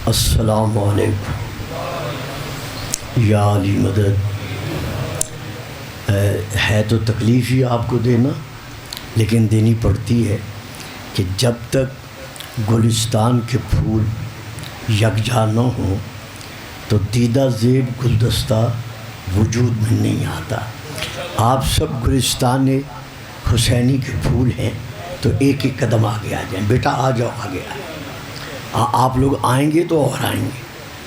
السلام علیکم یا علی مدد۔ ہے تو تکلیف ہی آپ کو دینا، لیکن دینی پڑتی ہے کہ جب تک گلستان کے پھول یکجا نہ ہوں تو دیدہ زیب گلدستہ وجود میں نہیں آتا۔ آپ سب گلستان حسینی کے پھول ہیں تو ایک ایک قدم آگے آ جائیں۔ بیٹا آ جاؤ، آگے آپ لوگ آئیں گے تو اور آئیں گے۔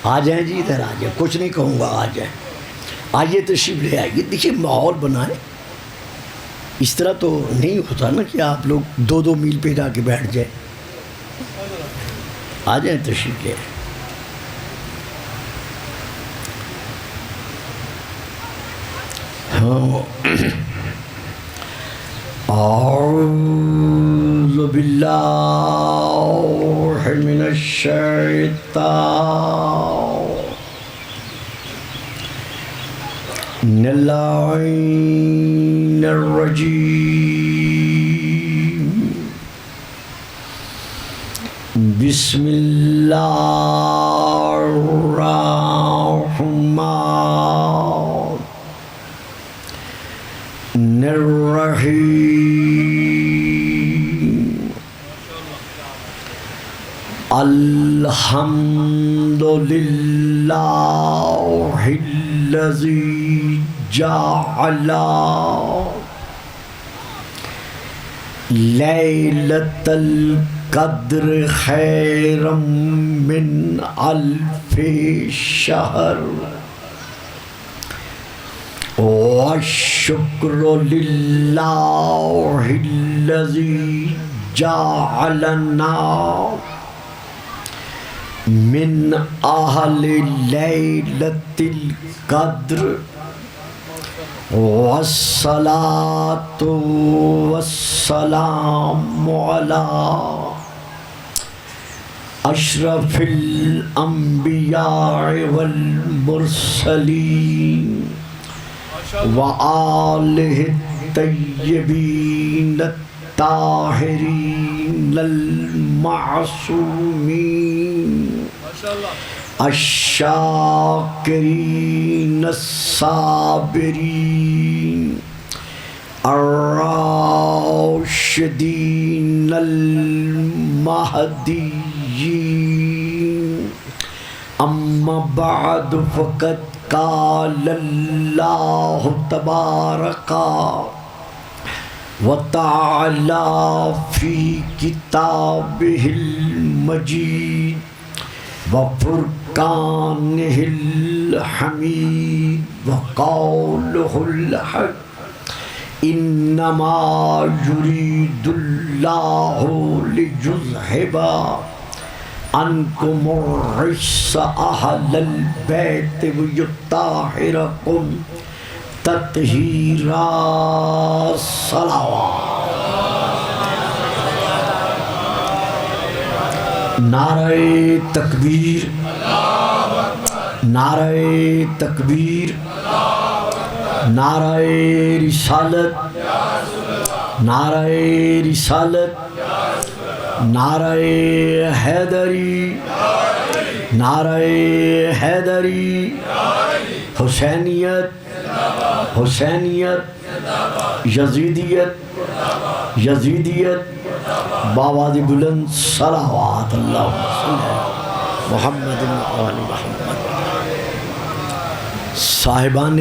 آ جائیں جی، ادھر آ جائیں، کچھ نہیں کہوں گا، آ جائیں، آئیے تشریف لے آئیے۔ دیکھیے ماحول بنائیں، اس طرح تو نہیں ہوتا نا کہ آپ لوگ 2 میل پہ جا کے بیٹھ جائیں۔ آ جائیں، تشریف لے آئیں۔ اعوذ باللہ من الشیطان اللعین الرجیم، بسم اللہ الرحمن الرحیم، الحمد للہ الذی جعل لیلۃ القدر خیرا من الف شہر، والشکر للہ الذی جعلنا من اہل لیلۃ القدر، والصلاۃ والسلام علی اشرف الانبیاء والمرسلین وآلہ الطیبین الطاہرین المعصومین الشاکرین الصابرین الراشدین المہدیین۔ اما بعد فقد قال اللہ تبارک وتعالی فی کتابہ المجید وفرقانہ الحمید وقولہ الحق، انما یرید اللہ لیذہب عنکم الرجس اہل البیت ویطہرکم تطہیرا۔ صلوات۔ نعرہ تکبیر، نعرہ تکبیر، نعرہ رسالت، نعرہ رسالت، نعرہ حیدری، نعرہ حیدری، حسینیت، حسینیت، یزیدیت، یزیدیت، بآواز بلند صلوات اللہ محمد و آل محمد۔ صاحبان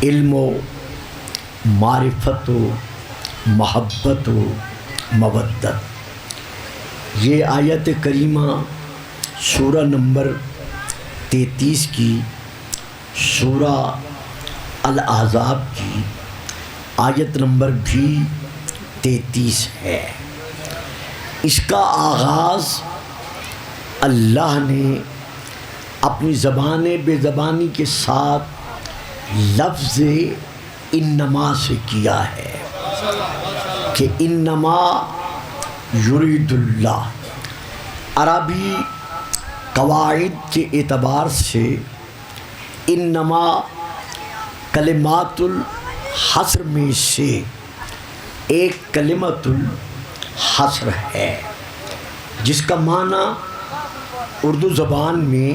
علم و معرفت و محبت و مودت، یہ آیت کریمہ سورہ نمبر 33 کی، سورہ الاحزاب کی آیت نمبر بھی 33 ہے۔ اس کا آغاز اللہ نے اپنی زبان بے زبانی کے ساتھ لفظ انما سے کیا ہے کہ انما یرید اللہ۔ عربی قواعد کے اعتبار سے انما کلمات الحصر میں سے ایک کلمۃ الحصر ہے، جس کا معنی اردو زبان میں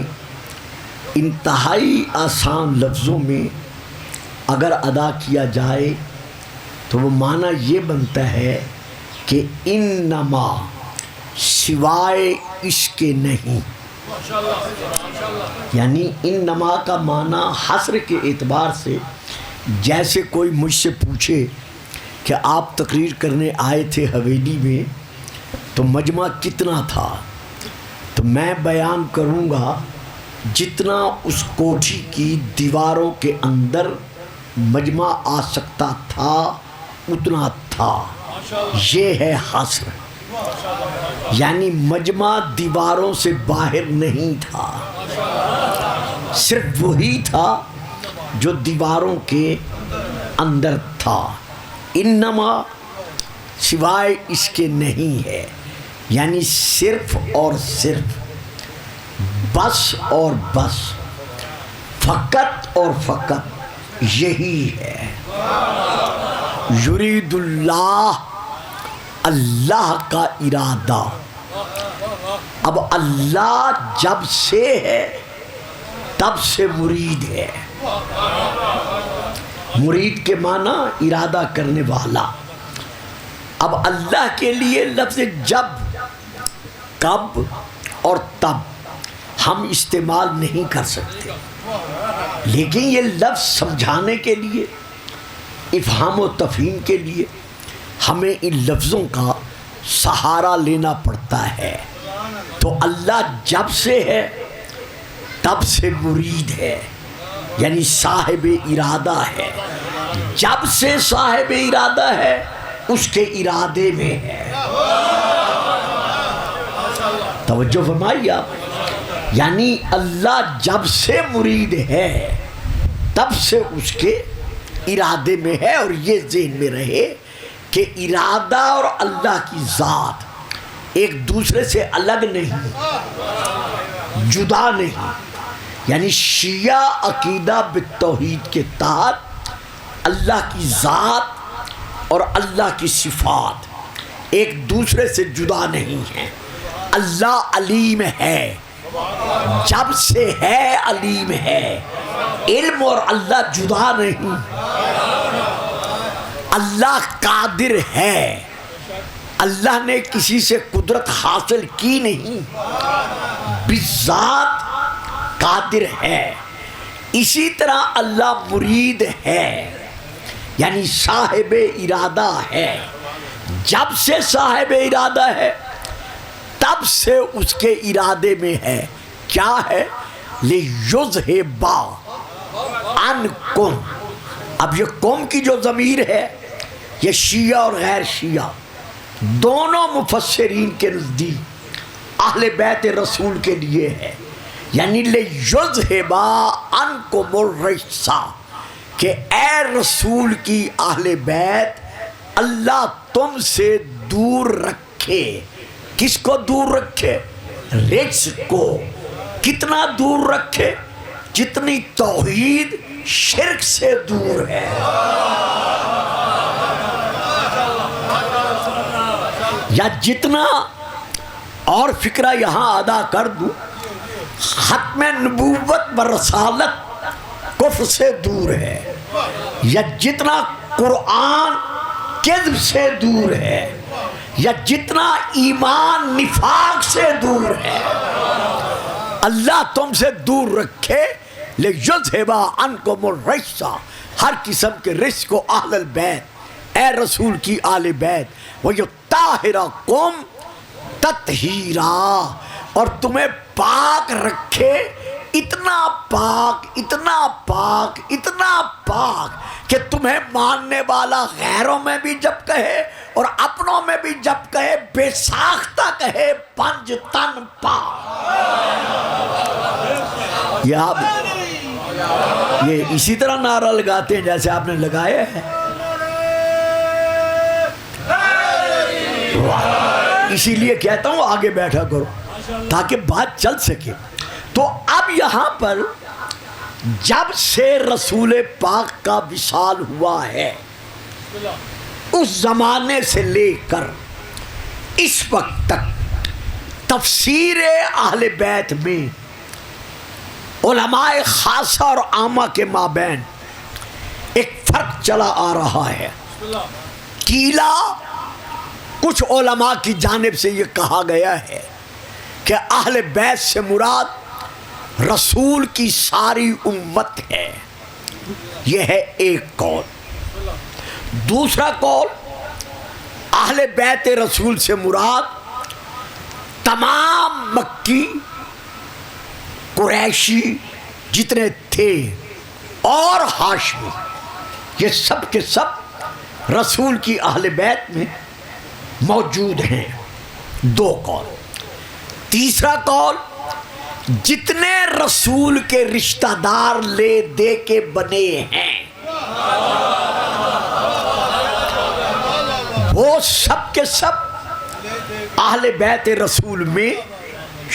انتہائی آسان لفظوں میں اگر ادا کیا جائے تو وہ معنی یہ بنتا ہے کہ انما، سوائے اس کے نہیں. یعنی انما کا معنی حصر کے اعتبار سے جیسے کوئی مجھ سے پوچھے کہ آپ تقریر کرنے آئے تھے حویلی میں تو مجمع کتنا تھا، تو میں بیان کروں گا جتنا اس کوٹھی کی دیواروں کے اندر مجمع آ سکتا تھا اتنا تھا. یہ ہے حصر. یعنی مجمع دیواروں سے باہر نہیں تھا، صرف وہی تھا جو دیواروں کے اندر تھا. انما، سوائے اس کے نہیں ہے، یعنی صرف اور صرف، بس اور بس، فقط اور فقط یہی ہے. یرید اللہ، اللہ کا ارادہ. اب اللہ جب سے ہے تب سے مرید ہے. مرید کے معنی ارادہ کرنے والا. اب اللہ کے لیے لفظ جب، کب اور تب ہم استعمال نہیں کر سکتے، لیکن یہ لفظ سمجھانے کے لیے، افہام و تفہیم کے لیے ہمیں ان لفظوں کا سہارا لینا پڑتا ہے. تو اللہ جب سے ہے تب سے مرید ہے، یعنی صاحب ارادہ ہے. جب سے صاحب ارادہ ہے اس کے ارادے میں ہے. توجہ فرمائیے آپ. یعنی اللہ جب سے مرید ہے تب سے اس کے ارادے میں ہے. اور یہ ذہن میں رہے کہ ارادہ اور اللہ کی ذات ایک دوسرے سے الگ نہیں، جدا نہیں. یعنی شیعہ عقیدہ بالتوحید کے تحت اللہ کی ذات اور اللہ کی صفات ایک دوسرے سے جدا نہیں ہیں. اللہ علیم ہے، جب سے ہے علیم ہے. علم اور اللہ جدا نہیں. اللہ قادر ہے، اللہ نے کسی سے قدرت حاصل کی نہیں، بذات قادر ہے. اسی طرح اللہ مرید ہے، یعنی صاحب ارادہ ہے. جب سے صاحب ارادہ ہے تب سے اس کے ارادے میں ہے. کیا ہے؟ لِيُذْهِبَ عَنْكُمْ. اب یہ قوم کی جو ضمیر ہے یہ شیعہ اور غیر شیعہ دونوں مفسرین کے نزدیک اہل بیت رسول کے لیے ہے. یعنی لِيُذْهِبَ عَنْكُمُ الرِّجْسَ، کہ اے رسول کی اہل بیت اللہ تم سے دور رکھے. کس کو دور رکھے؟ رجس کو. کتنا دور رکھے؟ جتنی توحید شرک سے دور ہے. یا جتنا، اور فکرہ یہاں ادا کر دوں، ختم نبوت و رسالت کفر سے دور ہے. یا جتنا قرآن کذب سے دور ہے، یا جتنا ایمان نفاق سے دور ہے. اللہ تم سے دور رکھے. لِيُذْهِبَ عَنْكُمُ الرِّجْسَ، ہر قسم کے رجس کو اہل البیت، اے رسول کی آل بیت، وَيُطَهِّرَكُمْ تَطْهِيرًا، اور تمہیں پاک رکھے. اتنا پاک، اتنا پاک، اتنا پاک کہ تمہیں ماننے والا غیروں میں بھی جب کہے اور اپنوں میں بھی جب کہے بے ساختہ کہے پنج تن پاک. یہ اسی طرح نعرہ لگاتے ہیں جیسے آپ نے لگایا ہے. اسی لیے کہتا ہوں آگے بیٹھا کرو تاکہ بات چل سکے. تو اب یہاں پر جب سے رسول پاک کا وصال ہوا ہے اس زمانے سے لے کر اس وقت تک تفسیر اہل بیت میں علماء خاصہ اور عامہ کے مابین ایک فرق چلا آ رہا ہے. قیلا کچھ علماء کی جانب سے یہ کہا گیا ہے کہ اہل بیت سے مراد رسول کی ساری امت ہے. یہ ہے ایک قول. دوسرا قول اہل بیت رسول سے مراد تمام مکی قریشی جتنے تھے اور ہاشمی، یہ سب کے سب رسول کی اہل بیت میں موجود ہیں. دو قول. تیسرا قول جتنے رسول کے رشتہ دار لے دے کے بنے ہیں وہ سب کے سب اہل بیت رسول میں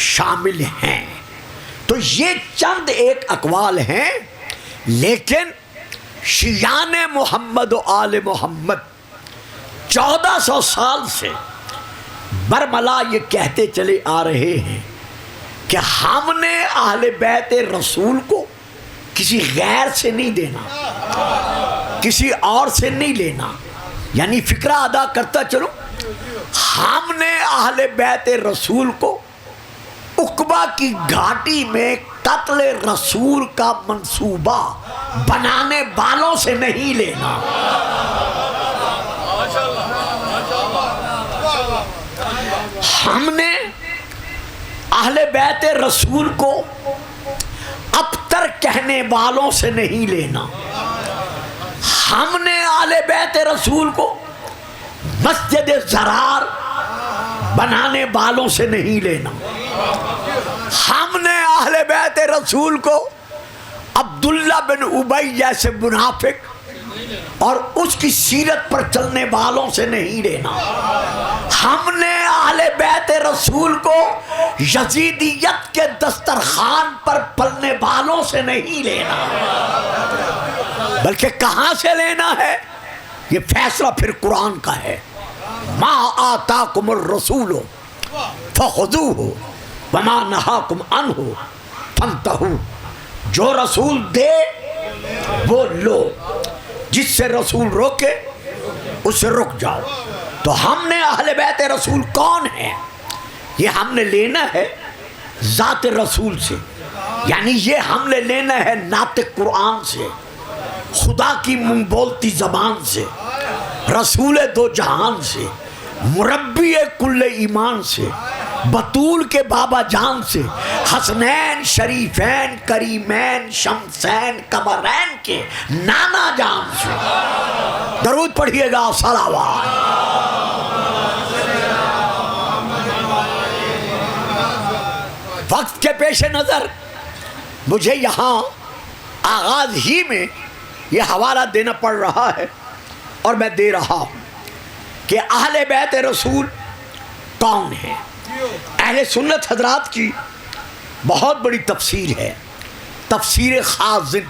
شامل ہیں. تو یہ چند ایک اقوال ہیں، لیکن شیعان محمد و آل محمد 1400 سال سے برملا یہ کہتے چلے آ رہے ہیں کہ ہم نے اہل بیت رسول کو کسی غیر سے نہیں دینا، کسی اور سے نہیں لینا. یعنی فکرہ ادا کرتا چلو، ہم نے اہل بیت رسول کو عقبہ کی گھاٹی میں قتل رسول کا منصوبہ بنانے والوں سے نہیں لینا. ہم نے اہل بیت رسول کو ابتر کہنے والوں سے نہیں لینا. ہم نے اہل بیت رسول کو مسجد زرار بنانے والوں سے نہیں لینا. ہم نے اہل بیت رسول کو عبداللہ بن ابی جیسے منافق اور اس کی سیرت پر چلنے والوں سے نہیں لینا. ہم نے اہل بیت رسول کو یزیدیت کے دسترخوان پر پلنے والوں سے نہیں لینا. بلکہ کہاں سے لینا ہے؟ یہ فیصلہ پھر قرآن کا ہے. ما آتاکم الرسول فخذوہ وما نہاکم عنہ فانتہوا. جو رسول دے وہ لو، جس سے رسول روکے اس سے رک جاؤ. تو ہم نے اہل بیت رسول کون ہے؟ یہ ہم نے لینا ہے ذات رسول سے، یعنی یہ ہم نے لینا ہے ناطق قرآن سے، خدا کی منہ بولتی زبان سے، رسول دو جہان سے، مربی کل ایمان سے، بطول کے بابا جان سے، حسنین شریفین کریمین شمسین قمرین کے نانا جان سے. درود پڑھیے گا. صلوات. وقت کے پیش نظر مجھے یہاں آغاز ہی میں یہ حوالہ دینا پڑ رہا ہے اور میں دے رہا ہوں کہ اہل بیت رسول کون ہیں. اہل سنت حضرات کی بہت بڑی تفسیر ہے، تفسیر خازن.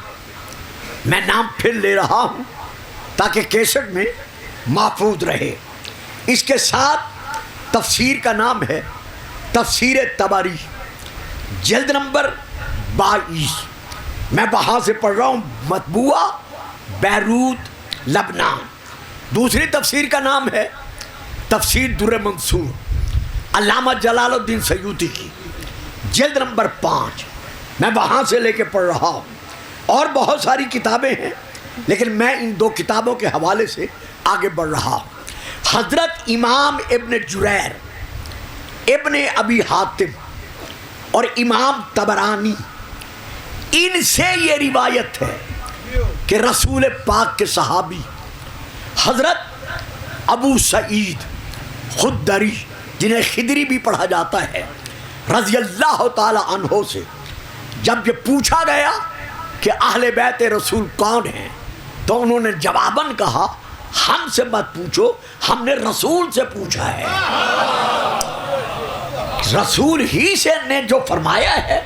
میں نام پھر لے رہا ہوں تاکہ کیسٹ میں محفوظ رہے. اس کے ساتھ تفسیر کا نام ہے تفسیر طبری، جلد نمبر 22. میں وہاں سے پڑھ رہا ہوں، مطبوعہ بیروت لبنان. دوسری تفسیر کا نام ہے تفسیر در منصور، علامہ جلال الدین سیوطی کی، جلد نمبر 5. میں وہاں سے لے کے پڑھ رہا ہوں. اور بہت ساری کتابیں ہیں لیکن میں ان دو کتابوں کے حوالے سے آگے بڑھ رہا ہوں. حضرت امام ابن جریر، ابن ابی حاتم اور امام طبرانی، ان سے یہ روایت ہے کہ رسول پاک کے صحابی حضرت ابو سعید خدری، جنہیں خدری بھی پڑھا جاتا ہے، رضی اللہ تعالی عنہ سے جب یہ پوچھا گیا کہ اہل بیت رسول کون ہیں تو انہوں نے جواباً کہا ہم سے مت پوچھو، ہم نے رسول سے پوچھا ہے. رسول ہی سے نے جو فرمایا ہے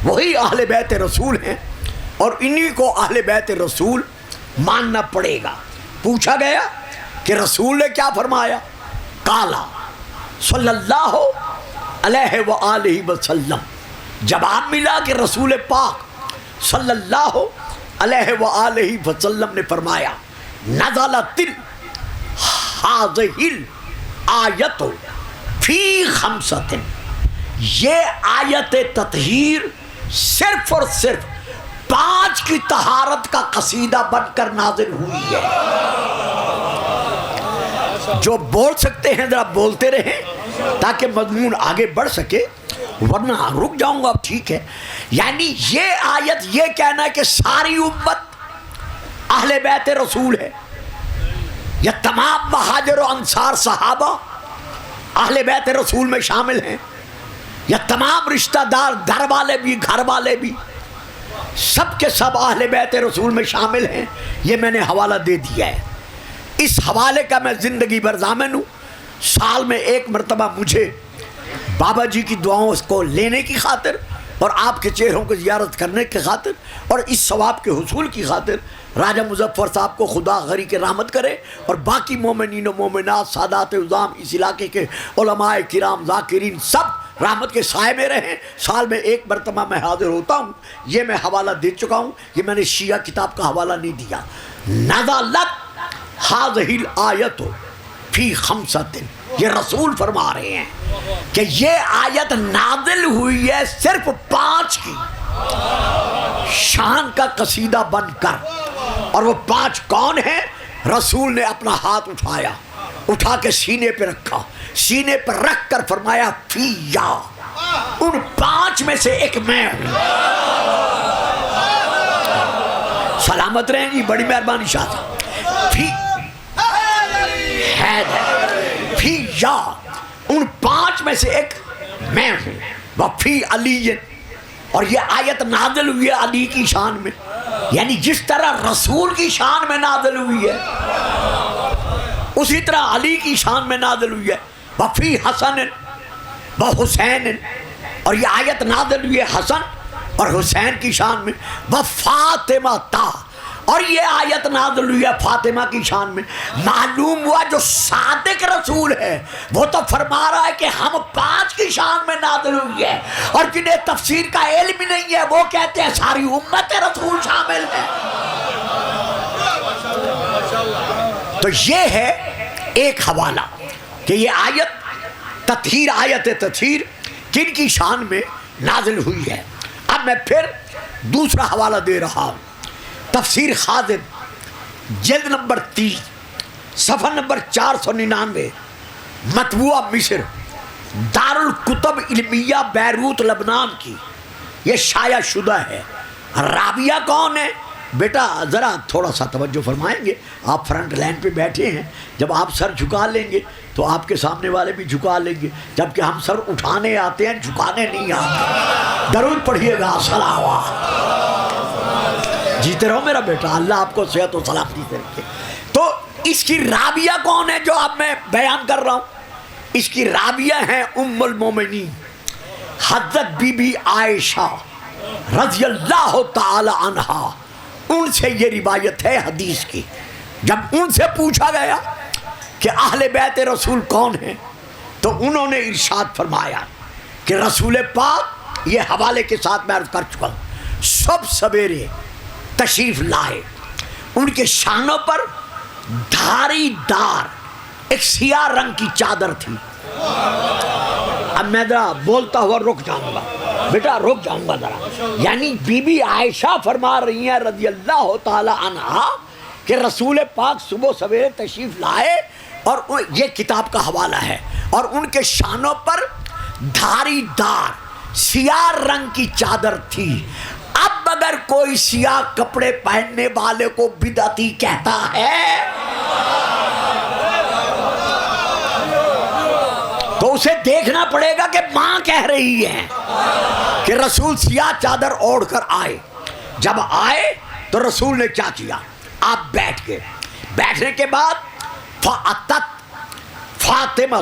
وہی اہل بیت رسول ہیں اور انہی کو اہل بیت رسول ماننا پڑے گا. پوچھا گیا کہ رسول نے کیا فرمایا؟ قالا صلی اللہ علیہ وآلہ وسلم جواب ملا کہ رسول پاک صلی اللہ علیہ وآلہ وسلم نے فرمایا نزلت هذه الآیت فی خمسۃ، یہ آیت تطہیر صرف اور صرف 5 کی طہارت کا قصیدہ بن کر نازل ہوئی ہے۔ جو بول سکتے ہیں ذرا بولتے رہیں تاکہ مضمون آگے بڑھ سکے، ورنہ رک جاؤں گا۔ ٹھیک ہے، یعنی یہ آیت یہ کہنا ہے کہ ساری امت اہل بیت رسول ہے، یا تمام مہاجر و انصار صحابہ اہل بیت رسول میں شامل ہیں، یا تمام رشتہ دار در والے بھی گھر والے بھی سب کے سب اہل بیت رسول میں شامل ہیں، یہ میں نے حوالہ دے دیا ہے۔ اس حوالے کا میں زندگی بھر ضامن ہوں۔ سال میں 1 مرتبہ مجھے بابا جی کی دعاؤں کو لینے کی خاطر اور آپ کے چہروں کو زیارت کرنے کی خاطر اور اس ثواب کے حصول کی خاطر راجہ مظفر صاحب کو خدا غری کے رحمت کرے، اور باقی مومنین و مومنات سادات عظام اس علاقے کے علماء کرام ذاکرین سب رحمت کے سائے میں رہیں۔ سال میں 1 مرتبہ میں حاضر ہوتا ہوں، یہ میں حوالہ دے چکا ہوں، یہ میں نے شیعہ کتاب کا حوالہ نہیں دیا۔ نزلت هذه الآیت فی خمسۃ، یہ رسول فرما رہے ہیں کہ یہ آیت نازل ہوئی ہے صرف 5 کی شان کا قصیدہ بن کر، اور وہ 5 کون ہیں؟ رسول نے اپنا ہاتھ اٹھایا، اٹھا کے سینے پہ رکھا، سینے پر رکھ کر فرمایا فی یا، ان 5 میں سے ایک میں ہوں۔ سلامت رہیں جی، بڑی مہربانی شاہ صاحب۔ فی یا، ان 5 میں سے ایک میں ہوں۔ وفی علی، اور یہ آیت نازل ہوئی ہے علی کی شان میں، یعنی جس طرح رسول کی شان میں نازل ہوئی ہے اسی طرح علی کی شان میں نازل ہوئی ہے۔ وفی حسن و حسین، اور یہ آیت نازل ہوئی ہے حسن اور حسین کی شان میں۔ وفاطمہ تا، اور یہ آیت نازل ہوئی ہے فاطمہ کی شان میں۔ معلوم ہوا جو صادق رسول ہے وہ تو فرما رہا ہے کہ ہم 5 کی شان میں نازل ہوئی ہے، اور جنہیں تفسیر کا علم ہی نہیں ہے وہ کہتے ہیں ساری امت رسول شامل ہے۔ تو یہ ہے ایک حوالہ کہ یہ آیت تطہیر، آیت تطہیر کن کی شان میں نازل ہوئی ہے۔ اب میں پھر دوسرا حوالہ دے رہا ہوں، تفسیر خازن جلد نمبر 30 صفحہ نمبر 499، مطبوعہ مصر، دارالکتب علمیہ بیروت لبنان کی، یہ شائع شدہ ہے۔ راویہ کون ہے؟ بیٹا ذرا تھوڑا سا توجہ فرمائیں گے، آپ فرنٹ لائن پہ بیٹھے ہیں، جب آپ سر جھکا لیں گے تو آپ کے سامنے والے بھی جھکا لیں گے، جبکہ ہم سر اٹھانے آتے ہیں، جھکانے نہیں آتے۔ درود پڑھیے گا، صلوات۔ جیتے رہو میرا بیٹا، اللہ آپ کو صحت و سلامتی سے رکھے۔ تو اس کی راویہ کون ہے جو اب میں بیان کر رہا ہوں؟ اس کی راویہ ہیں ام المومنین حضرت بی بی عائشہ رضی اللہ تعالی عنہا، ان سے یہ روایت ہے حدیث کی۔ جب ان سے پوچھا گیا کہ اہل بیت رسول کون ہیں تو انہوں نے ارشاد فرمایا کہ رسول پاک، یہ حوالے کے ساتھ میں عرض کر چکا ہوں، سب سویرے تشریف لائے، ان کے شانوں پر دھاری دار ایک سیاہ رنگ کی چادر تھی۔ اب میں ذرا بولتا ہوا رک جاؤں گا، بیٹا رک جاؤں گا ذرا۔ یعنی بی بی عائشہ فرما رہی ہیں رضی اللہ تعالی عنہا کہ رسول پاک صبح سویرے تشریف لائے، اور یہ کتاب کا حوالہ ہے، اور ان کے شانوں پر دھاری دار سیاہ رنگ کی چادر تھی۔ اب اگر کوئی سیاہ کپڑے پہننے والے کو بدعتی کہتا ہے تو اسے دیکھنا پڑے گا کہ ماں کہہ رہی ہے کہ رسول سیاہ چادر اوڑھ کر آئے۔ جب آئے تو رسول نے کیا کیا؟ آپ بیٹھ گئے، بیٹھنے کے بعد فَأَتَتْ فاطمہ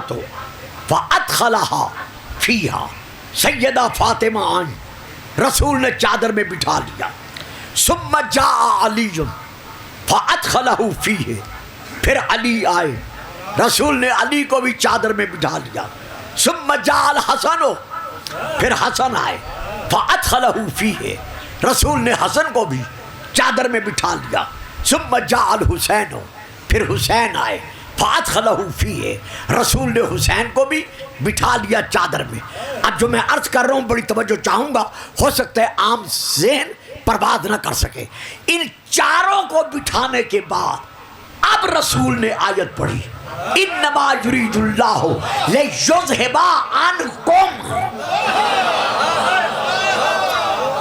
فَأَدْخَلَهَا فِيهَا، سیدہ فاطمہ آئیں، رسول نے چادر میں بٹھا لیا۔ ثم جاء علی فَأَدْخَلَهُ فِيهِ، پھر علی آئے، رسول نے علی کو بھی چادر میں بٹھا لیا۔ ثم جاء الحسن، پھر حسن آئے، فادخلہ فیہ، رسول نے حسن کو بھی چادر میں بٹھا لیا. ثم جاء الحسین، پھر حسین آئے، فادخلہ فیہ، رسول نے حسین کو بھی بٹھا لیا چادر میں. اب جو میں عرض کر رہا ہوں بڑی توجہ چاہوں گا، ہو سکتا ہے عام ذہن پرواز نہ کر سکے. ان چاروں کو بٹھانے کے بعد اب رسول نے آیت پڑھی، انما یرید اللہ لیذھب عنکم.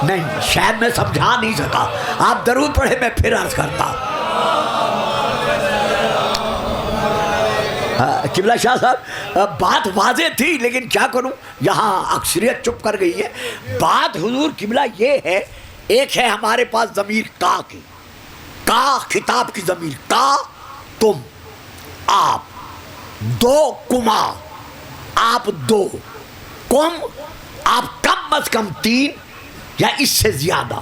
نہیں شاید میں سمجھا نہیں سکا، آپ درود پڑھے، میں پھر عرض کرتا. قبلہ شاہ صاحب بات واضح تھی لیکن کیا کروں، یہاں اکثریت چپ کر گئی ہے. بات حضور قبلہ یہ ہے، ایک ہے ہمارے پاس ضمیر کا کی، کا خطاب کی ضمیر، کا تم، آپ، دو کما، آپ دو، کم آپ کم از کم تین یا اس سے زیادہ،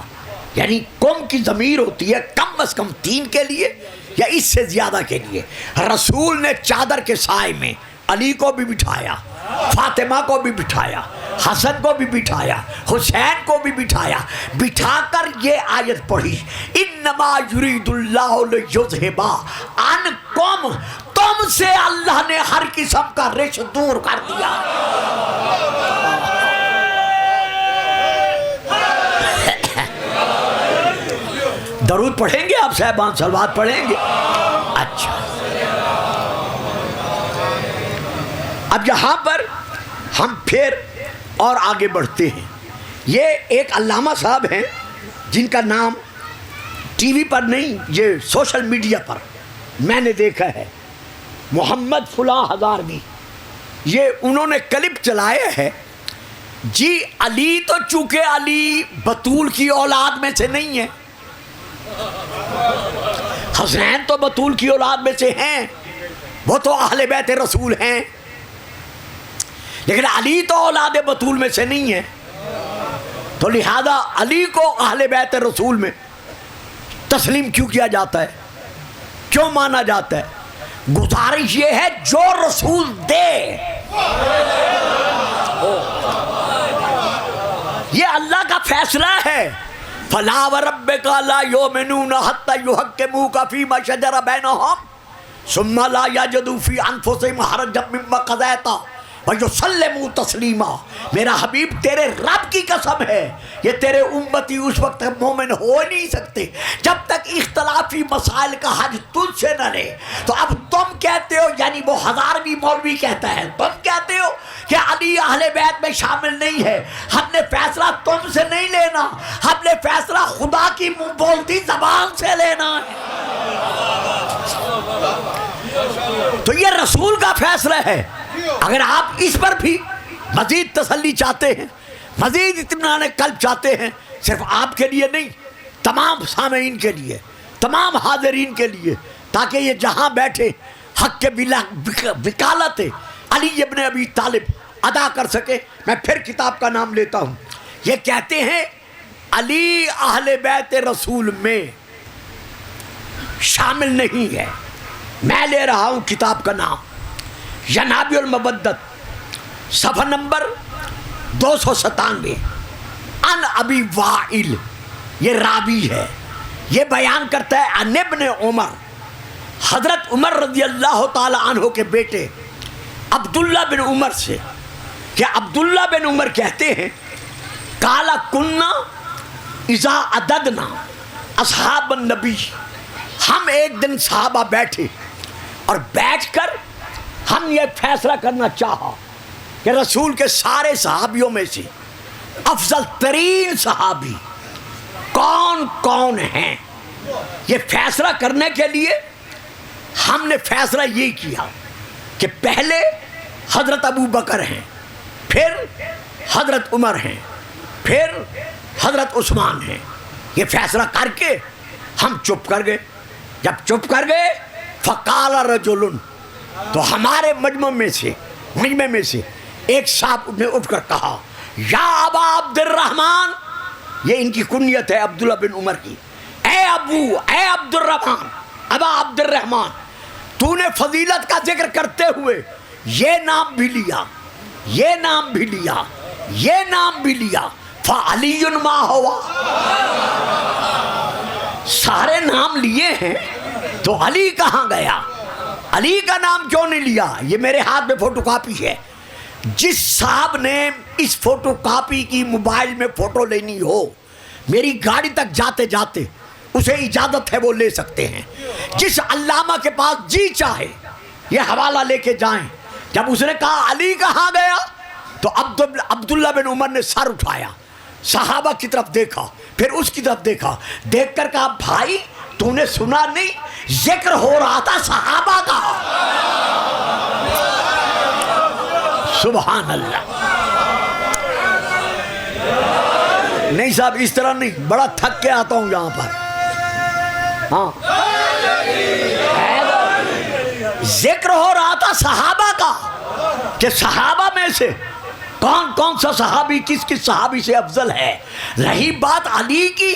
یعنی کم کی ضمیر ہوتی ہے کم از کم تین کے لیے یا اس سے زیادہ کے لیے. رسول نے چادر کے سائے میں علی کو بھی بٹھایا، فاطمہ کو بھی بٹھایا، حسن کو بھی بٹھایا، حسین کو بھی بٹھایا. بٹھا کر یہ آیت پڑھی، انما یرید اللہ لیذھب عنکم، تم سے اللہ نے ہر قسم کا رچ دور کر دیا. درود پڑھیں گے آپ صاحبان، صلوات پڑھیں گے؟ اچھا، اب یہاں پر ہم پھر اور آگے بڑھتے ہیں. یہ ایک علامہ صاحب ہیں جن کا نام ٹی وی پر نہیں، یہ سوشل میڈیا پر میں نے دیکھا ہے، محمد فلاں ہزاروی. یہ انہوں نے کلپ چلایا ہے، جی علی تو چونکہ علی بطول کی اولاد میں سے نہیں ہے، حسین تو بطول کی اولاد میں سے ہیں، وہ تو اہل بیت رسول ہیں، لیکن علی تو اولاد بطول میں سے نہیں ہے، تو لہذا علی کو اہل بیت رسول میں تسلیم کیوں کیا جاتا ہے، کیوں مانا جاتا ہے؟ گزارش یہ ہے جو رسول دے، یہ اللہ کا فیصلہ ہے. فلا وربک لا یؤمنون حتی یحکموک فیما شجر بینہم ثم لا یجدوا فی انفسہم حرجا مما قضیت ویسلموا تسلیما. میرا حبیب تیرے رب کی قسم ہے، یہ تیرے امتی اس وقت تک مومن ہو نہیں سکتے جب تک اختلافی مسائل کا حج تجھ سے نہ لے. تو اب تم کہتے ہو، یعنی وہ ہزاروی مولوی کہتا ہے، تم کہتے ہو کہ علی اہل بیت میں شامل نہیں ہے. ہم نے فیصلہ تم سے نہیں لینا، ہم نے فیصلہ خدا کی منہ بولتی زبان سے لینا ہے. تو یہ رسول کا فیصلہ ہے. اگر آپ اس پر بھی مزید تسلی چاہتے ہیں، مزید اطمینان قلب چاہتے ہیں، صرف آپ کے لیے نہیں، تمام سامعین کے لیے، تمام حاضرین کے لیے، تاکہ یہ جہاں بیٹھے حق کے وکالت علی ابن ابی طالب ادا کر سکے. میں پھر کتاب کا نام لیتا ہوں. یہ کہتے ہیں علی اہل بیت رسول میں شامل نہیں ہے. میں لے رہا ہوں کتاب کا نام ینابع المودت، صفحہ نمبر 297. ان ابی وائل، یہ راوی ہے، یہ بیان کرتا ہے ان ابن عمر، حضرت عمر رضی اللہ تعالی عنہ کے بیٹے عبداللہ بن عمر سے، کہ عبداللہ بن عمر کہتے ہیں قال کنا اذا عددنا اصحاب النبی، ہم ایک دن صحابہ بیٹھے اور بیٹھ کر ہم یہ فیصلہ کرنا چاہا کہ رسول کے سارے صحابیوں میں سے افضل ترین صحابی کون کون ہیں. یہ فیصلہ کرنے کے لیے ہم نے فیصلہ یہ کیا کہ پہلے حضرت ابو بکر ہیں، پھر حضرت عمر ہیں، پھر حضرت عثمان ہیں. یہ فیصلہ کر کے ہم چپ کر گئے. جب چپ کر گئے فقال رجل، تو ہمارے مجمع میں سے ایک صاحب نے اٹھ کر کہا یا ابا عبد الرحمن، یہ ان کی کنیت ہے عبداللہ بن عمر کی، اے عبد الرحمن، ابا عبد الرحمن، تو نے فضیلت کا ذکر کرتے ہوئے یہ نام بھی لیا، یہ نام بھی لیا، یہ نام بھی لیا، فعلی ما ہوا، سارے نام لیے ہیں تو علی کہاں گیا؟ علی کا نام کیوں نہیں لیا؟ یہ میرے ہاتھ میں فوٹو کاپی ہے، جس صاحب نے اس فوٹو کاپی کی موبائل میں فوٹو لینی ہو، میری گاڑی تک جاتے جاتے اسے اجازت ہے وہ لے سکتے ہیں۔ جس علامہ کے پاس جی چاہے یہ حوالہ لے کے جائیں۔ جب اس نے کہا علی کہاں گیا تو عبداللہ بن عمر نے سر اٹھایا، صحابہ کی طرف دیکھا، پھر اس کی طرف دیکھا، دیکھ کر کہا بھائی تو نے سنا نہیں ذکر ہو رہا تھا صحابہ کا۔ سبحان اللہ۔ نہیں صاحب اس طرح نہیں، بڑا تھک کے آتا ہوں یہاں پر۔ ہاں ذکر ہو رہا تھا صحابہ کا کہ صحابہ میں سے کون کون سا صحابی کس کس صحابی سے افضل ہے۔ رہی بات علی کی،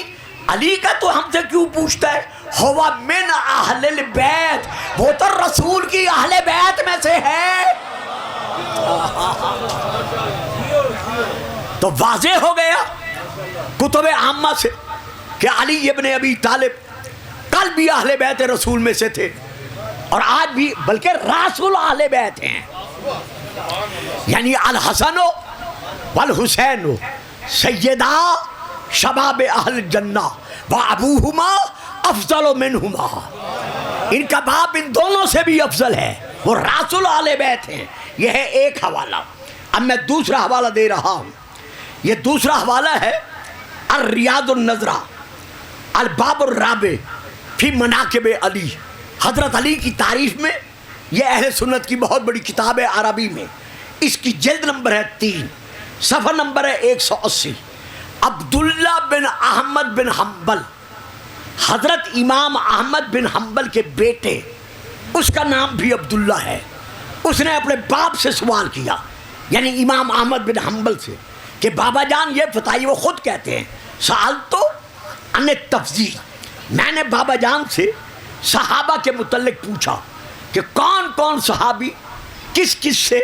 علی کا تو ہم سے کیوں پوچھتا ہے؟ ہوا من اہل البیت، وہ تو رسول کی اہل بیت میں سے ہے۔ تو واضح ہو گیا کتب عامہ سے کہ علی ابن ابی طالب کل بھی اہل بیت رسول میں سے تھے اور آج بھی، بلکہ رسول اہل بیت ہیں۔ یعنی الحسن والحسین سیدہ شباب اہل جنہ و ابوہما افضل منہما، ان کا باپ ان دونوں سے بھی افضل ہے، وہ رسول اہل بیت ہیں۔ یہ ہے ایک حوالہ۔ اب میں دوسرا حوالہ دے رہا ہوں، یہ دوسرا حوالہ ہے الریاض النظرہ الباب الرابع فی مناقب علی، حضرت علی کی تعریف میں۔ یہ اہل سنت کی بہت بڑی کتاب ہے عربی میں، اس کی جلد نمبر ہے 3، صفحہ نمبر ہے 180۔ عبداللہ بن احمد بن حنبل، حضرت امام احمد بن حنبل کے بیٹے، اس کا نام بھی عبداللہ ہے۔ اس نے اپنے باپ سے سوال کیا، یعنی امام احمد بن حنبل سے، کہ بابا جان یہ بتائیے، وہ خود کہتے ہیں سوال تو ان تفضیل، میں نے بابا جان سے صحابہ کے متعلق پوچھا کہ کون کون صحابی کس کس سے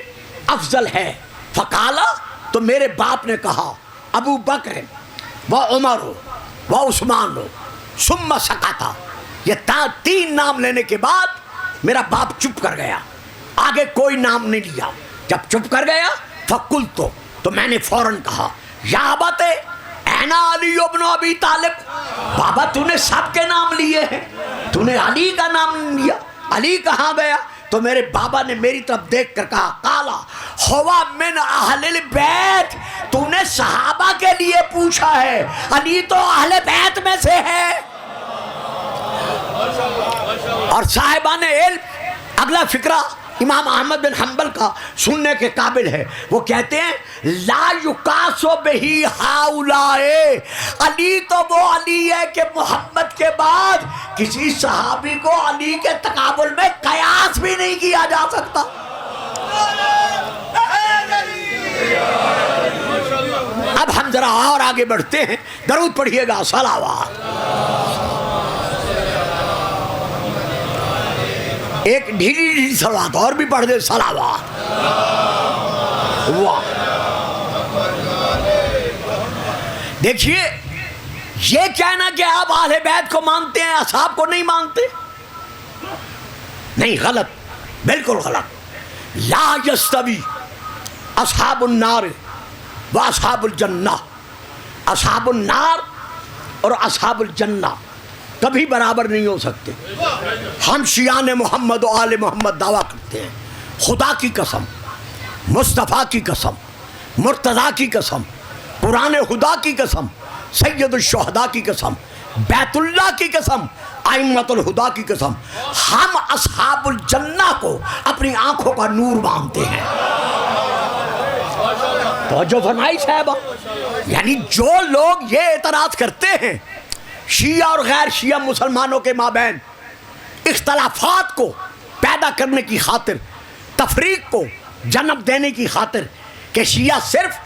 افضل ہے۔ فقالا، تو میرے باپ نے کہا ابو بکر و عمر و عثمان ثم سکتا۔ یہ 3 نام لینے کے بعد میرا باپ چپ کر گیا، آگے کوئی نام نہیں لیا۔ جب چپ کر گیا فقلت، تو میں نے فوراً کہا یا ابت اینا علی ابن ابی طالب، بابا تو نے سب کے نام لیے ہیں، تو نے علی کا نام نہیں لیا، علی کہاں گیا؟ تو میرے بابا نے میری طرف دیکھ کر کہا قالا ہوا من اہل البیت، تو نے صحابہ کے لیے پوچھا ہے، علی تو اہل بیت میں سے ہے۔ اور صاحبان علم اگلا فقرہ امام احمد بن حنبل کا سننے کے قابل ہے، وہ کہتے ہیں لا یقاس بہی ہاؤلائے، علی تو وہ علی ہے کہ محمد کے بعد کسی صحابی کو علی کے تقابل میں قیاس بھی نہیں کیا جا سکتا۔ اب ہم ذرا اور آگے بڑھتے ہیں، درود پڑھیے گا، صلوات۔ ایک ڈھیلی صلوات اور بھی پڑھ دے، صلوات۔ واہ، دیکھیے یہ کہنا کہ آپ اہل بیت کو مانتے ہیں، اصحاب کو نہیں مانتے، نہیں، غلط، بالکل غلط۔ لا یستوی اصحاب النار و اصحاب الجنہ، اصحاب النار اور اصحاب الجنہ کبھی برابر نہیں ہو سکتے۔ ہم شیعان محمد و آل محمد دعویٰ کرتے ہیں، خدا کی قسم، مصطفیٰ کی قسم، مرتضیٰ کی قسم، قرآن خدا کی قسم، سید الشہداء کی قسم، بیت اللہ کی قسم، ائمۃ الہدیٰ کی قسم، ہم اصحاب الجنہ کو اپنی آنکھوں کا نور مانتے ہیں۔ توجہ فرمائی صاحبہ، یعنی جو لوگ یہ اعتراض کرتے ہیں شیعہ اور غیر شیعہ مسلمانوں کے مابین اختلافات کو پیدا کرنے کی خاطر، تفریق کو جنم دینے کی خاطر کہ شیعہ صرف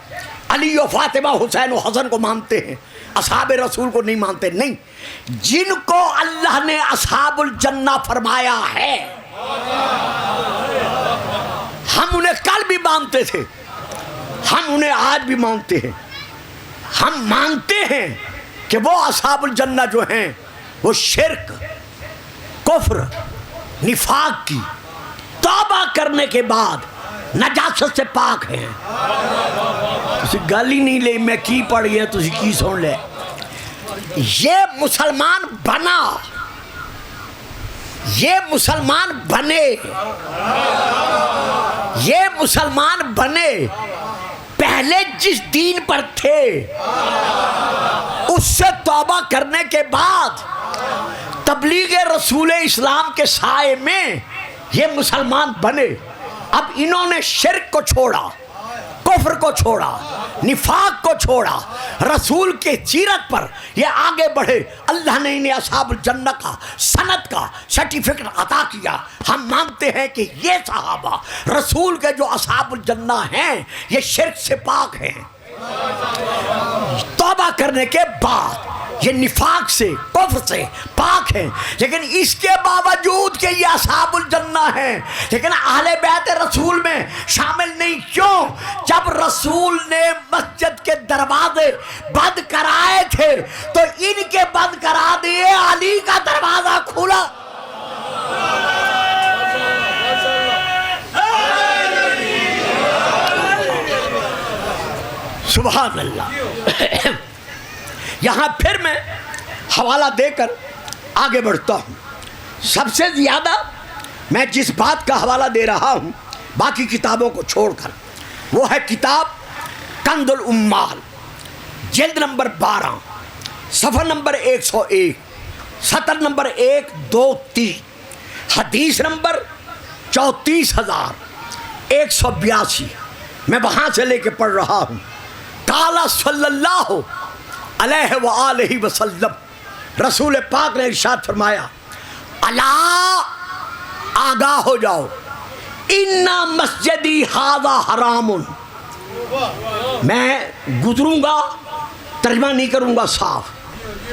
علی و فاطمہ حسین و حسن کو مانتے ہیں، اصحاب رسول کو نہیں مانتے، نہیں، جن کو اللہ نے اصحاب الجنہ فرمایا ہے ہم انہیں کل بھی مانتے تھے، ہم انہیں آج بھی مانتے ہیں. ہم مانتے ہیں کہ وہ اصحاب الجنہ جو ہیں وہ شرک، کفر، نفاق کی توبہ کرنے کے بعد نجاست سے پاک ہیں. تسی گل ہی نہیں لے میں کی پڑھ گیا تسی کی سن لے. یہ مسلمان بنا، یہ مسلمان بنے، یہ مسلمان بنے پہلے جس دین پر تھے اس سے توبہ کرنے کے بعد تبلیغ رسول اسلام کے سائے میں یہ مسلمان بنے. اب انہوں نے شرک کو چھوڑا، کفر کو چھوڑا، نفاق کو چھوڑا، رسول کے سیرت پر یہ آگے بڑھے. اللہ نے انہیں اصحاب الجنہ کا سند کا سرٹیفکیٹ عطا کیا. ہم مانتے ہیں کہ یہ صحابہ رسول کے جو اصحاب الجنہ ہیں یہ شرک سے پاک ہیں. توبہ کرنے کے بعد یہ نفاق سے، کفر سے پاک ہیں. لیکن اس کے باوجود کہ یہ اصحاب الجنہ ہیں لیکن اہل بیت رسول میں شامل نہیں. کیوں؟ جب رسول نے مسجد کے دروازے بند کرائے تھے تو ان کے بند کرا دیے، علی کا دروازہ کھلا. سبحان اللہ. یہاں پھر میں حوالہ دے کر آگے بڑھتا ہوں. سب سے زیادہ میں جس بات کا حوالہ دے رہا ہوں باقی کتابوں کو چھوڑ کر، وہ ہے کتاب کنز الامال، جلد نمبر 12، صفحہ نمبر 101، سطر نمبر 123، حدیث نمبر 34,182. میں وہاں سے لے کے پڑھ رہا ہوں. قال صلی اللہ علیہ وآلہ وسلم، رسول پاک نے ارشاد فرمایا، الا آگاہ ہو جاؤ، ان مسجدی ھذا حرام. میں گزروں گا، ترجمہ نہیں کروں گا، صاف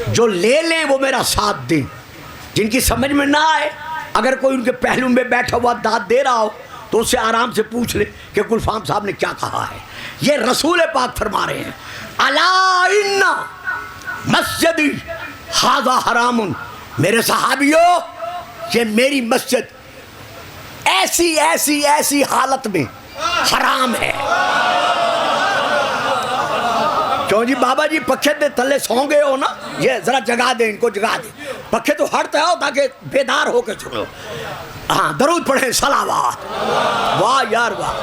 جو لے لیں وہ میرا ساتھ دیں. جن کی سمجھ میں نہ آئے، اگر کوئی ان کے پہلو میں بیٹھا ہوا داد دے رہا ہو تو اس سے آرام سے پوچھ لے کہ گلفام صاحب نے کیا کہا ہے. یہ رسول پاک فرما رہے ہیں، الا ان مسجدی ھذا حرام. میرے صحابیوں، یہ میری مسجد ایسی ایسی ایسی حالت میں حرام ہے. کیوں جی بابا جی پکھے دے تلے سو گئے ہو نا، یہ ذرا جگا دیں، ان کو جگا دیں. پکھے تو ہٹتے ہو تاکہ بیدار ہو کے سنو. ہاں درود پڑھیں، صلوات. واہ یار واہ.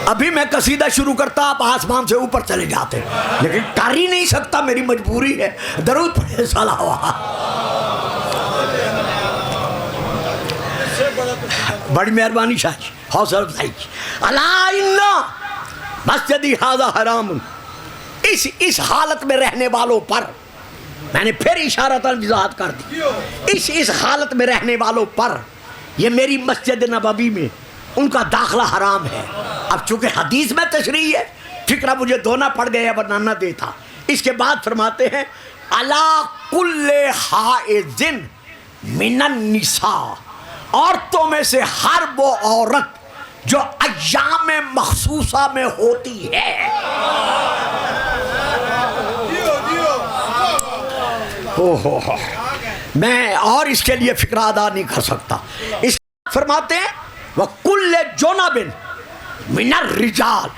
ابھی میں قصیدہ شروع کرتا آپ آسمان سے اوپر چلے جاتے، لیکن کر ہی نہیں سکتا، میری مجبوری ہے. درود پڑھیں، صلوات. بڑی مہربانی شاہ جی، حوصلہ افزائی. الا ان مسجدی ھذا حرام. اس حالت میں رہنے والوں پر، میں نے پھر اشارتاً وضاحت کر دی، اس حالت میں رہنے والوں پر یہ میری مسجد نبوی میں ان کا داخلہ حرام ہے. اب چونکہ حدیث میں تشریح ہے، فکرہ مجھے دونا پڑ گیا ورنہ نہ دیتا. اس کے بعد فرماتے ہیں، علی کل حائض من النساء، عورتوں میں سے ہر وہ عورت جو ایام مخصوصہ میں ہوتی ہے. میں اور اس کے لیے فکرہ ادا نہیں کر سکتا. اس فرماتے ہیں وَكُلِّ جُنُبٍ مِنَ الرِّجَالِ،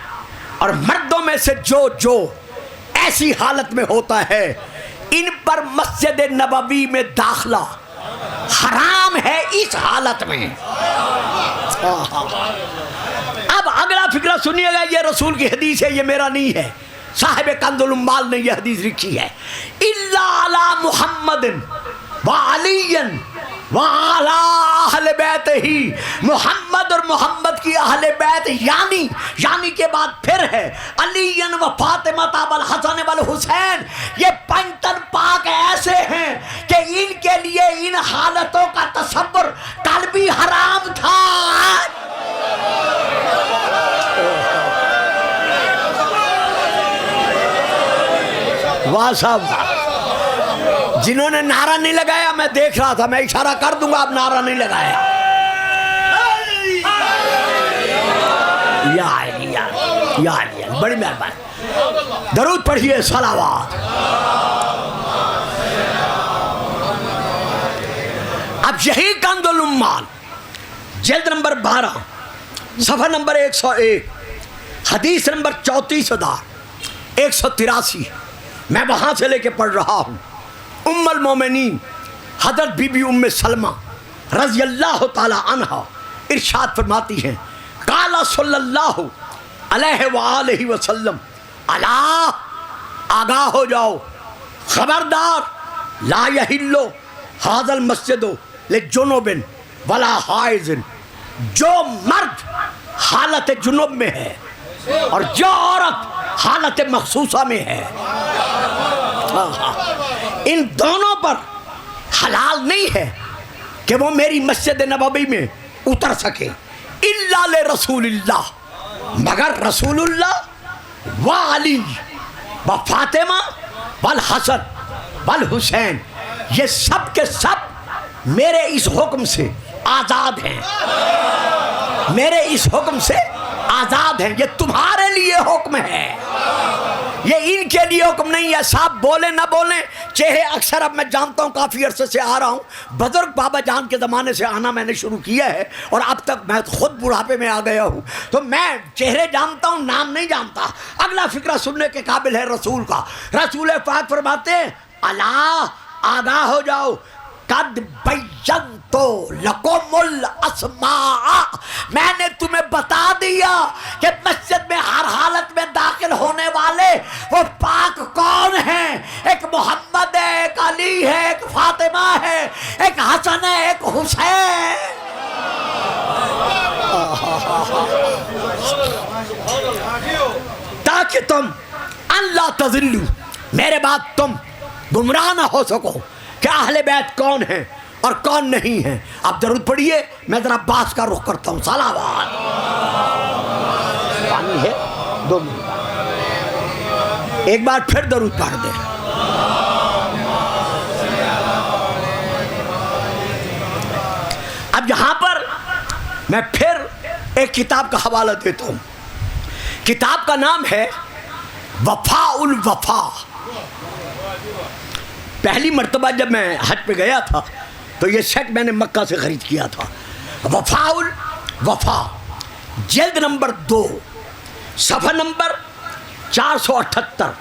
اور مردوں میں سے جو ایسی حالت میں ہوتا ہے ان پر مسجد نبوی میں داخلہ حرام ہے. اس حالت میں اب اگلا فکرہ سنیے گا. یہ رسول کی حدیث ہے، یہ میرا نہیں ہے، صاحب کنز الامال نے یہ حدیث لکھی ہے. الا علی محمد وعلی وعلی اہل بیت ہی، محمد اور محمد کی اہل بیت، یعنی کے بعد پھر ہے علی و فاطمہ والحسن والحسین. یہ پنجتن پاک ایسے ہیں کہ ان کے لیے ان حالتوں کا تصور قلبی حرام تھا. واہ صاحب، جنہوں نے نعرہ نہیں لگایا میں دیکھ رہا تھا، میں اشارہ کر دوں گا، آپ نعرہ نہیں لگایا. یا علی یا علی، بڑی مہربانی، درود پڑھیے، صلوات۔ اب یہی کنز الامال جلد نمبر 12 صفحہ نمبر 101 حدیث نمبر 34,183 میں وہاں سے لے کے پڑھ رہا ہوں۔ ام المومنین حضرت بی بی ام سلمہ رضی اللہ تعالی عنہ ارشاد فرماتی ہیں، قال صلی اللہ علیہ وآلہ وسلم، الا آگاہ ہو جاؤ، خبردار، لا یحل ھذا المسجد لجنوب ولا حائض، جو مرد حالت جنوب میں ہے اور جو عورت حالت مخصوصہ میں ہے، ان دونوں پر حلال نہیں ہے کہ وہ میری مسجد نبوی میں اتر سکے، الا لرسول اللہ، مگر رسول اللہ و علی و فاطمہ والحسن والحسین، یہ سب کے سب میرے اس حکم سے آزاد ہیں، میرے اس حکم سے آزاد ہیں، یہ تمہارے لیے حکم ہے، یہ ان کے لیے حکم نہیں ہے۔ صاحب بولیں نہ بولیں، چہرے اکثر اب میں جانتا ہوں، کافی عرصے سے آ رہا ہوں، بزرگ بابا جان کے زمانے سے آنا میں نے شروع کیا ہے اور اب تک میں خود بڑھاپے میں آ گیا ہوں، تو میں چہرے جانتا ہوں، نام نہیں جانتا۔ اگلا فقرہ سننے کے قابل ہے رسول کا۔ رسول پاک فرماتے ہیں، الا آگاہ ہو جاؤ، قد بینت لکم الاسماء، میں نے تمہیں بتا دیا کہ مسجد میں ہر حالت میں داخل ہونے والے وہ پاک کون ہیں، ایک محمد ہے، ایک علی ہے، ایک فاطمہ ہے، ایک حسن ہے، ایک حسین۔ تاکہ تم اللہ تضلوا، میرے بعد تم گمراہ نہ ہو سکو کہ اہل بیت کون ہیں اور کون نہیں ہیں۔ آپ درود پڑھیے، میں ذرا عباس کا رخ کرتا ہوں، صلوات۔ پانی ہے 2 منٹ، ایک بار پھر درود پڑھ دیں۔ اب یہاں پر میں پھر ایک کتاب کا حوالہ دیتا ہوں، کتاب کا نام ہے وفاء الوفا۔ پہلی مرتبہ جب میں حج پہ گیا تھا تو یہ سیٹ میں نے مکہ سے خرید کیا تھا۔ وفاء الوفا جلد نمبر 2 صفحہ نمبر 478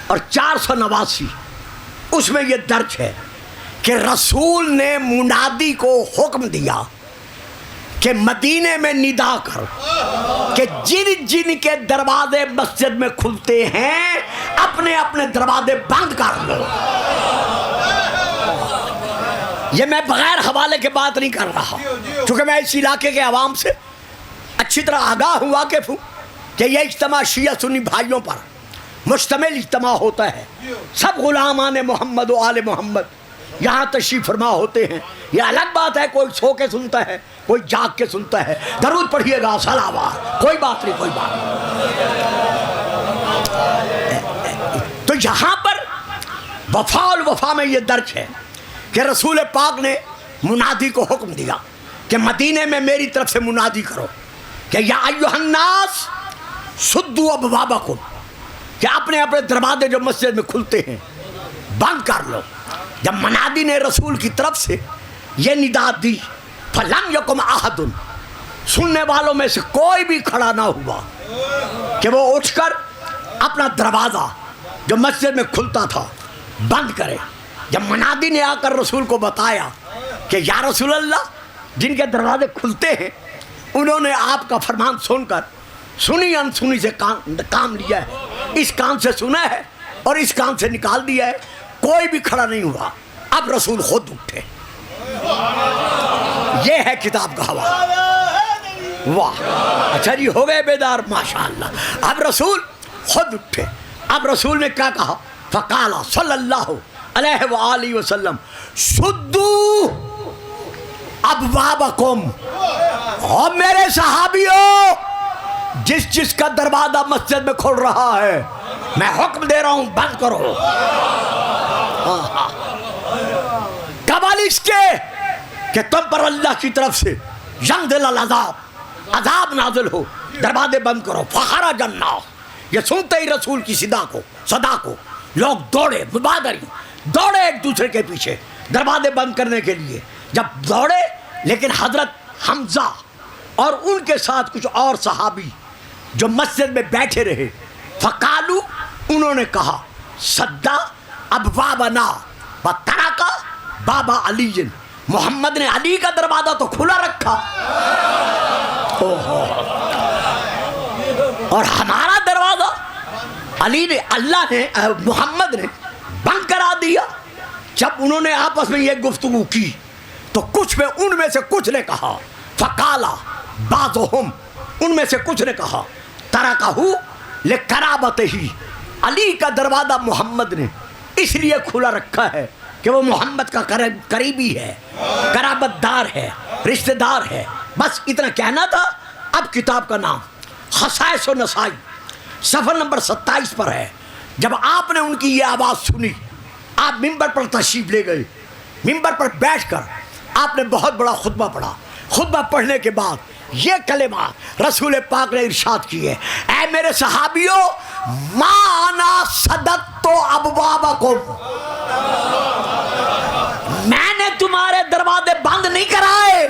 اور 489، اس میں یہ درج ہے کہ رسول نے منادی کو حکم دیا کہ مدینے میں ندا کر کہ جن جن کے دروازے مسجد میں کھلتے ہیں اپنے اپنے دروازے بند کر لو۔ یہ میں بغیر حوالے کے بات نہیں کر رہا، چونکہ میں اس علاقے کے عوام سے اچھی طرح آگاہ ہوں، واقف ہوں کہ یہ اجتماع شیعہ سنی بھائیوں پر مشتمل اجتماع ہوتا ہے، سب غلامان محمد و آل محمد یہاں تشریف فرما ہوتے ہیں۔ یہ الگ بات ہے، کوئی سو کے سنتا ہے، کوئی جاگ کے سنتا ہے۔ درود پڑھیے گا، صلوات، کوئی بات نہیں، کوئی بات نہیں۔ تو یہاں پر وفاء الوفا میں یہ درج ہے کہ رسول پاک نے منادی کو حکم دیا کہ مدینے میں میری طرف سے منادی کرو کہ یا ایھا الناس سدوا ابوابکم، کہ اپنے اپنے دروازے جو مسجد میں کھلتے ہیں بند کر لو۔ جب منادی نے رسول کی طرف سے یہ ندا دی، فلم یکم احد، سننے والوں میں سے کوئی بھی کھڑا نہ ہوا کہ وہ اٹھ کر اپنا دروازہ جو مسجد میں کھلتا تھا بند کرے۔ جب منادی نے آ کر رسول کو بتایا کہ یا رسول اللہ، جن کے دروازے کھلتے ہیں انہوں نے آپ کا فرمان سن کر سنی انسنی سے کام لیا ہے، اس کان سے سنا ہے اور اس کان سے نکال دیا ہے، کوئی بھی کھڑا نہیں ہوا۔ اب رسول خود اٹھے، یہ ہے کتاب کا حوالہ۔ واہ، اچھا جی، ہو گئے بیدار، ماشاءاللہ۔ اب رسول خود اٹھے۔ اب رسول نے کیا کہا؟ فقال صلی اللہ علیہ وآلہ وسلم سدوا ابوابکم، اور میرے صحابیوں، جس جس کا دروازہ مسجد میں کھل رہا ہے میں حکم دے رہا ہوں بند کرو۔ قبل اس کے کہ تم پر اللہ کی طرف سے ینزل العذاب، عذاب نازل ہو، دروازے بند کرو. فخرج الناس, یہ سنتے ہی رسول کی صدا کو لوگ دوڑے, مبادری دوڑے ایک دوسرے کے پیچھے دروازے بند کرنے کے لیے. جب دوڑے, لیکن حضرت حمزہ اور ان کے ساتھ کچھ اور صحابی جو مسجد میں بیٹھے رہے, فقالو, انہوں نے کہا, صدا ابوابنا وترک باب علی, محمد نے علی کا دروازہ تو کھلا رکھا اور ہمارا دروازہ علی نے, اللہ نے, محمد نے بند کرا دیا. جب انہوں نے آپس میں یہ گفتگو کی تو کچھ میں ان میں سے کچھ نے کہا, فقالا بعضهم, ان میں سے کچھ نے کہا, ترکہ لقرابتہ, علی کا دروازہ محمد نے اس لیے کھلا رکھا ہے کہ وہ محمد کا قریبی ہے, قرابت دار ہے, رشتہ دار ہے. بس اتنا کہنا تھا. اب کتاب کا نام خصائص و نسائی صفحہ نمبر 27 پر ہے. جب آپ نے ان کی یہ آواز سنی, آپ ممبر پر تشریف لے گئے. ممبر پر بیٹھ کر آپ نے بہت بڑا خطبہ پڑھا. خطبہ پڑھنے کے بعد یہ کلمات رسول پاک نے ارشاد کیے, اے میرے صحابیوں, ما انا صددت ابوابکم, میں نے تمہارے دروازے بند نہیں کرائے.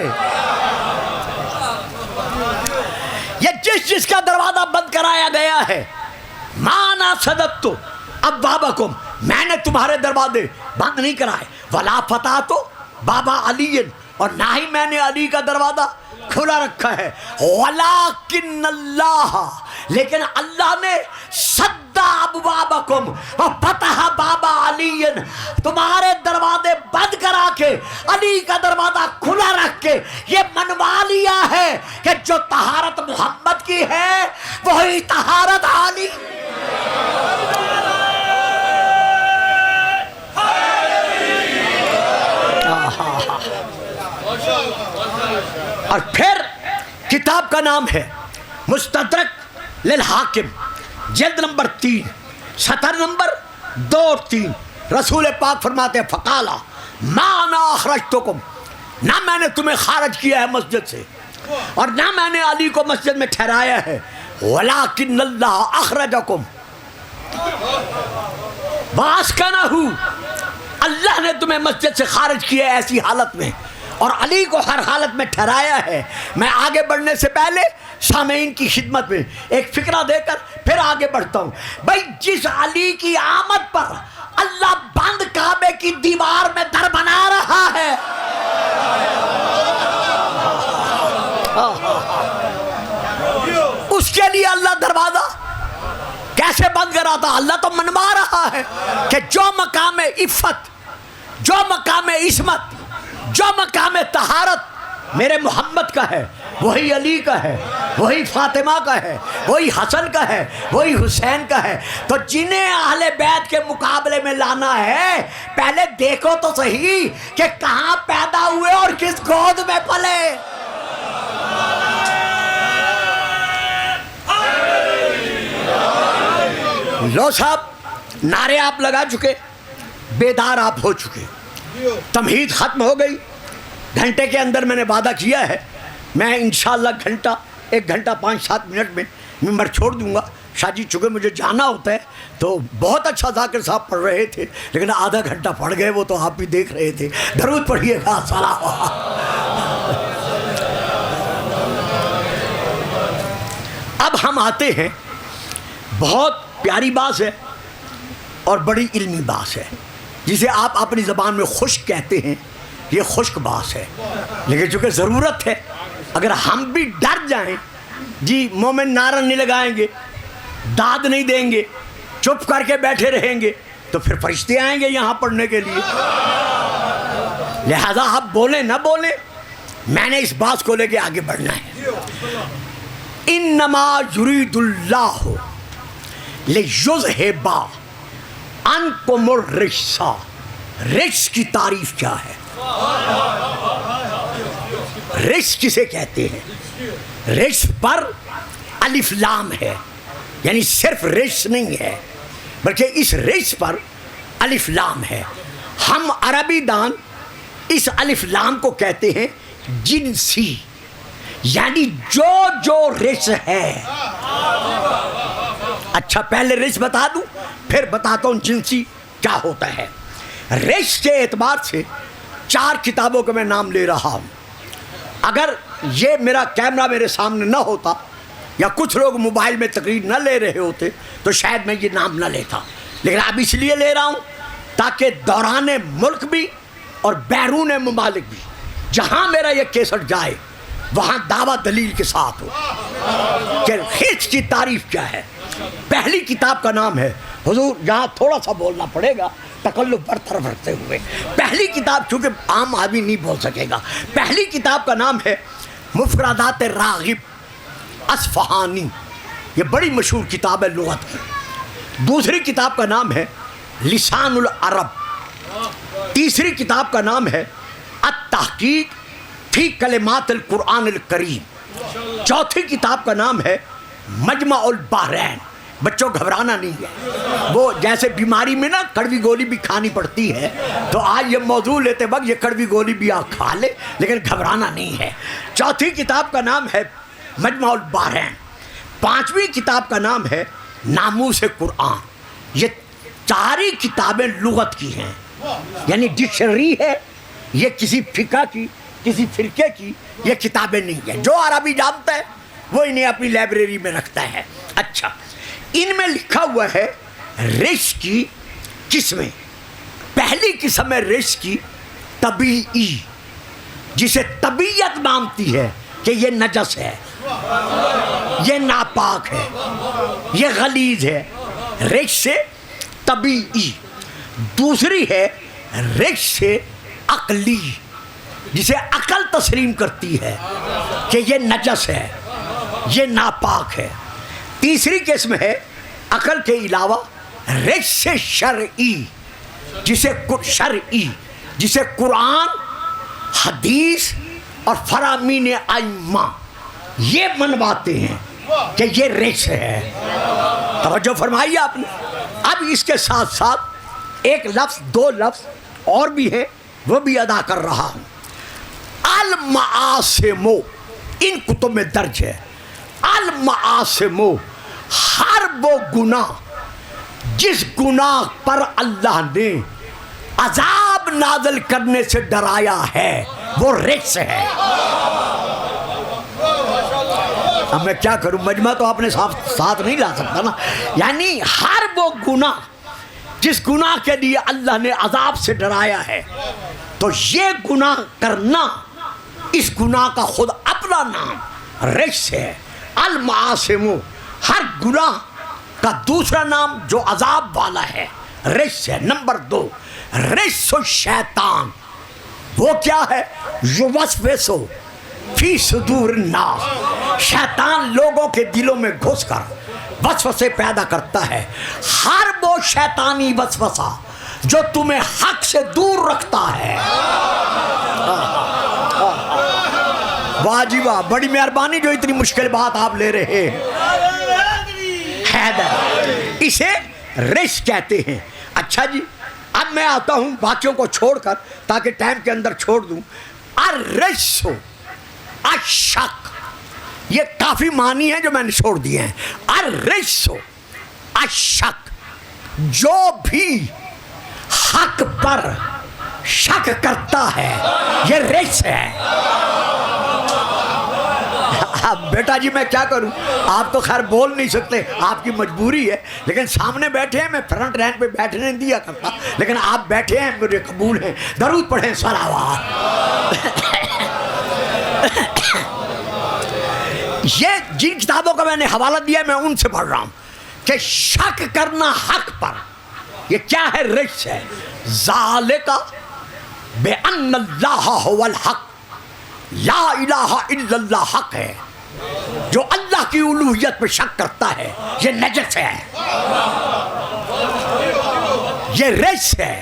یہ جس کا دروازہ بند کرایا گیا ہے, ما انا صددت ابوابکم, میں نے تمہارے دروازے بند نہیں کرائے. ولا فتحت باب علی, اور نہ ہی میں نے علی کا دروازہ کھلا رکھا ہے. ولیکن اللہ, لیکن اللہ نے صد ابوابکم وفتح باب علی, تمہارے دروازے بند کرا کے علی کا دروازہ کھلا رکھ کے یہ منوا لیا ہے کہ جو طہارت محمد کی ہے وہی طہارت علی. اور پھر کتاب کا نام ہے مستدرک للحاکم, جلد نمبر 3, سطر نمبر 2 اور 3. رسول پاک فرماتے ہیں, فقالا ما انا اخرجتکم, نہ میں نے تمہیں خارج کیا ہے مسجد سے اور نہ میں نے علی کو مسجد میں ٹھہرایا ہے. ولیکن اللہ اخرجکم واسکنہ, اللہ نے تمہیں مسجد سے خارج کیا ہے ایسی حالت میں, اور علی کو ہر حالت میں ٹھہرایا ہے. میں آگے بڑھنے سے پہلے سامعین کی خدمت میں ایک فکرہ دے کر پھر آگے بڑھتا ہوں. بھائی, جس علی کی آمد پر اللہ بند کعبے کی دیوار میں در بنا رہا ہے, اس کے لیے اللہ دروازہ کیسے بند کرا تھا؟ اللہ تو منوا رہا ہے کہ جو مقام عفت, جو مقام عصمت, جو مقام طہارت میرے محمد کا ہے وہی علی کا ہے, وہی فاطمہ کا ہے, وہی حسن کا ہے, وہی حسین کا ہے. تو جنہیں اہل بیت کے مقابلے میں لانا ہے, پہلے دیکھو تو صحیح کہ کہاں پیدا ہوئے اور کس گود میں پلے. لو صاحب, نعرے آپ لگا چکے, بیدار آپ ہو چکے, تمہید ختم ہو گئی. گھنٹے کے اندر میں نے وعدہ کیا ہے, میں انشاءاللہ ایک گھنٹہ 5-7 منٹ میں ممبر چھوڑ دوں گا. شاہ جی چونکہ مجھے جانا ہوتا ہے تو بہت اچھا ذاکر صاحب پڑھ رہے تھے, لیکن آدھا گھنٹہ پڑھ گئے, وہ تو آپ بھی دیکھ رہے تھے. درود پڑھیے گا. اب ہم آتے ہیں, بہت پیاری بات ہے اور بڑی علمی بات ہے, جسے آپ اپنی زبان میں خشک کہتے ہیں. یہ خشک بات ہے, لیکن چونکہ ضرورت ہے, اگر ہم بھی ڈر جائیں, جی مومن نعرہ نہیں لگائیں گے, داد نہیں دیں گے, چپ کر کے بیٹھے رہیں گے, تو پھر فرشتے آئیں گے یہاں پڑھنے کے لیے. لہذا آپ بولیں نہ بولیں, میں نے اس بات کو لے کے آگے بڑھنا ہے. انما یرید اللہ لیذھب عنکم الرجس. رجس کی تعریف کیا ہے؟ رجس کسے کہتے ہیں؟ رجس پر الف لام ہے, یعنی صرف رجس نہیں ہے بلکہ اس رجس پر الف لام ہے. ہم عربی دان اس الف لام کو کہتے ہیں جنسی, یعنی جو رچ ہے. اچھا پہلے رچ بتا دوں پھر بتاتا ہوں جنسی کیا ہوتا ہے. رچ کے اعتبار سے 4 کتابوں کا میں نام لے رہا ہوں. اگر یہ میرا کیمرہ میرے سامنے نہ ہوتا یا کچھ لوگ موبائل میں تقریر نہ لے رہے ہوتے تو شاید میں یہ نام نہ لیتا، لیکن اب اس لیے لے رہا ہوں تاکہ دوران ملک بھی اور بیرون ممالک بھی جہاں میرا یہ کیسٹ جائے وہاں دعویٰ دلیل کے ساتھ ہو کہ ہچ کی تعریف کیا ہے. پہلی کتاب کا نام ہے، حضور یہاں تھوڑا سا بولنا پڑے گا تکلف برطرف رکھتے ہوئے. پہلی کتاب چونکہ عام آدمی نہیں بول سکے گا، پہلی کتاب کا نام ہے مفردات راغب اصفہانی. یہ بڑی مشہور کتاب ہے لغت کی. دوسری کتاب کا نام ہے لسان العرب. تیسری کتاب کا نام ہے التحقیق فی کلمات القرآن الکریم. چوتھی کتاب کا نام ہے مجمع البحرین. بچوں گھبرانا نہیں ہے، وہ جیسے بیماری میں نا کڑوی گولی بھی کھانی پڑتی ہے تو آج یہ موضوع لیتے وقت یہ کڑوی گولی بھی آپ کھا لے، لیکن گھبرانا نہیں ہے. چوتھی کتاب کا نام ہے مجمع البحرین. پانچویں کتاب کا نام ہے ناموس قرآن. یہ 4 کتابیں لغت کی ہیں، یعنی ڈکشنری ہے. یہ کسی فقہ کی کسی فرقے کی یہ کتابیں نہیں ہیں. جو عربی جانتا ہے وہ انہیں اپنی لائبریری میں رکھتا ہے. اچھا ان میں لکھا ہوا ہے رچ کی قسمیں. پہلی قسم ہے رچ کی طبیعی، جسے طبیعت مانتی ہے کہ یہ نجس ہے، یہ ناپاک ہے، یہ غلیظ ہے. رچ سے طبیعی. دوسری ہے رچ سے عقلی، جسے عقل تسلیم کرتی ہے کہ یہ نجس ہے، یہ ناپاک ہے. تیسری قسم ہے عقل کے علاوہ رچ سے شرعی، جسے قرآن، حدیث اور فرامین ائمہ یہ منواتے ہیں کہ یہ رچ ہے. توجہ فرمائیے آپ نے. اب اس کے ساتھ ساتھ ایک لفظ 2 لفظ اور بھی ہیں وہ بھی ادا کر رہا ہوں. المعاصم ان کتب میں درج ہے. المعاصم ہر وہ گناہ جس گناہ پر اللہ نے عذاب نازل کرنے سے ڈرایا ہے وہ رجس ہے. اب میں کیا کروں، مجمع تو آپ نے ساتھ نہیں لا سکتا نا. یعنی ہر وہ گناہ جس گناہ کے لیے اللہ نے عذاب سے ڈرایا ہے تو یہ گناہ کرنا، اس گناہ کا خود اپنا نام رجس ہے. المعاصم ہر گناہ کا دوسرا نام جو عذاب والا ہے رجس ہے. نمبر 2 رجس الشیطان. وہ کیا ہے؟ یوسوس فی صدور الناس. شیطان لوگوں کے دلوں میں گھس کر وسوسے پیدا کرتا ہے. ہر وہ شیطانی وسوسہ جو تمہیں حق سے دور رکھتا ہے. واہ جی واہ، بڑی مہربانی جو اتنی مشکل بات آپ لے رہے ہیں. حیدر اسے رجس کہتے ہیں. اچھا جی اب میں آتا ہوں باقیوں کو چھوڑ کر تاکہ ٹائم کے اندر چھوڑ دوں. الرجس الشک، یہ کافی معنی ہیں جو میں نے چھوڑ دیے ہیں. الرجس الشک، جو بھی حق پر شک کرتا ہے یہ رجس ہے. اب بیٹا جی میں کیا کروں، آپ تو خیر بول نہیں سکتے، آپ کی مجبوری ہے، لیکن سامنے بیٹھے ہیں، میں فرنٹ رینک پہ بیٹھنے نہیں دیا کرتا، لیکن آپ بیٹھے ہیں مجھے قبول ہیں. درود پڑھیں صلوات. یہ جن کتابوں کا میں نے حوالہ دیا میں ان سے پڑھ رہا ہوں کہ شک کرنا حق پر یہ کیا ہے؟ رجس ہے. ذالک بأن اللہ هو الحق، لا الہ الا اللہ حق ہے. جو اللہ کی الوہیت پہ شک کرتا ہے یہ نجس ہے، یہ رجس ہے.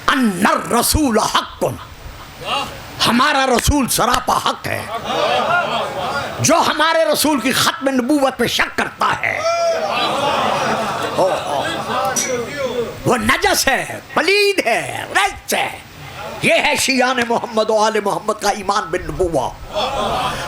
ان الرسول حق، ہمارا رسول سراپا حق ہے. جو ہمارے رسول کی ختم نبوت پہ شک کرتا ہے وہ نجس ہے، پلید ہے، رجس ہے. یہ ہے شیعان محمد و آل محمد کا ایمان بالنبوہ.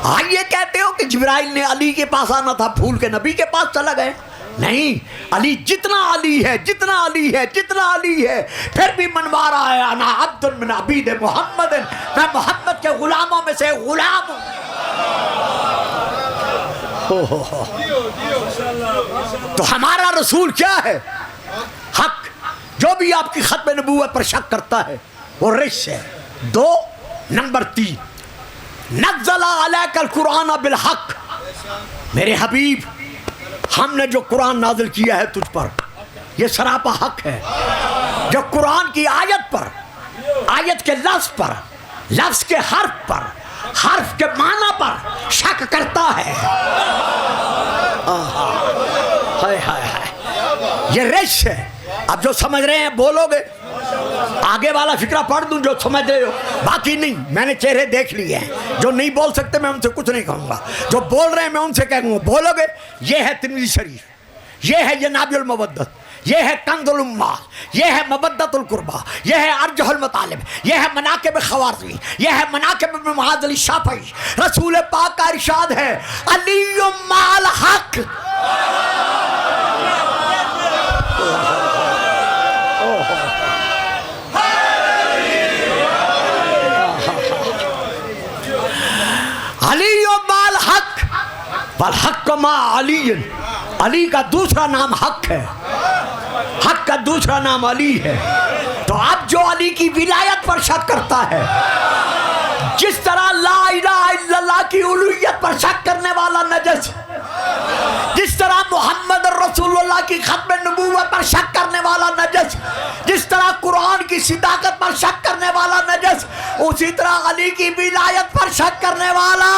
آئیے کہتے ہو کہ جبرائیل نے علی کے پاس آنا تھا، پھول کے نبی کے پاس چلا گئے. نہیں، علی جتنا علی ہے، جتنا علی ہے، جتنا علی ہے، پھر بھی منوا رہا ہے انا عبد من عبید محمد، میں محمد کے غلاموں میں سے غلام ہوں. تو ہمارا رسول کیا ہے؟ حق. جو بھی آپ کی ختم نبوت پر شک کرتا ہے وہ رجس ہے. 2 نمبر 3 نزل علیک القرآن بالحق. میرے حبیب، ہم نے جو قرآن نازل کیا ہے تجھ پر یہ سراپا حق ہے. جو قرآن کی آیت پر، آیت کے لفظ پر، لفظ کے حرف پر، حرف کے معنی پر شک کرتا ہے، یہ رجس ہے. اب جو سمجھ رہے ہیں بولو گے، آگے والا فکرہ پڑھ دوں جو سمجھ رہے ہو، باقی نہیں. میں نے چہرے دیکھ لیے ہیں. جو نہیں بول سکتے میں ان سے کچھ نہیں کہوں گا، جو بول رہے ہیں میں ان سے کہوں گا بولو گے. یہ ہے ترمذی شریف، یہ ہے ینابع المودت، یہ ہے کنز الامال، یہ ہے مودت القربہ، یہ ہے ارجح المطالب، یہ ہے مناقب خوارزمی، یہ ہے مناقب ابن معاذ علی شافعی. رسول پاک کا ارشاد ہے علی مع الحق. علی مع الحق والحق مع علی. علی کا دوسرا نام حق ہے، حق کا دوسرا نام علی ہے. تو اب جو علی کی ولایت پر شک کرتا ہے، جس طرح لا الہ الا اللہ کی الوہیت پر شک کرنے والا نجس، جس طرح محمد رسول اللہ کی ختم نبوت پر شک کرنے والا نجس، جس طرح قرآن کی صداقت پر شک کرنے والا نجس، اسی طرح علی کی ولایت پر شک کرنے والا.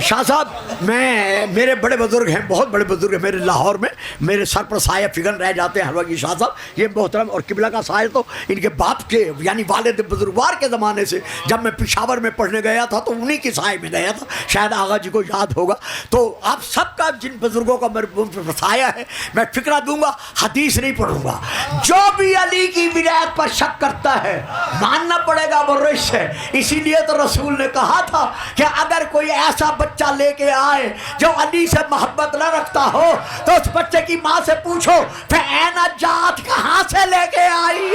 شاہ صاحب، میرے بڑے بزرگ ہیں، بہت بڑے بزرگ ہیں میرے لاہور میں، میرے سر پر سایہ فگن رہ جاتے ہیں حلوہ کی شاہ صاحب. یہ محترم اور قبلہ کا سایہ تو ان کے باپ کے یعنی والد بزرگوار کے زمانے سے، جب میں پشاور میں پڑھنے گیا تھا تو انہی کی سایہ میں گیا تھا. شاید آغا جی کو یاد ہوگا. تو آپ سب کا جن بزرگوں کا میرے سایہ ہے، میں فکرہ دوں گا، حدیث نہیں پڑھوں گا. جو بھی علی کی ولایت پر شک کرتا ہے ماننا پڑے گا وہ رجس ہے. اسی لیے تو رسول نے کہا تھا کہ اگر کوئی ایسا بچہ لے کے آئے جو علی سے محبت نہ رکھتا ہو تو اس بچے کی ماں سے پوچھو فَأَيْنَ جَاءَتْ، کہاں سے لے کے آئی.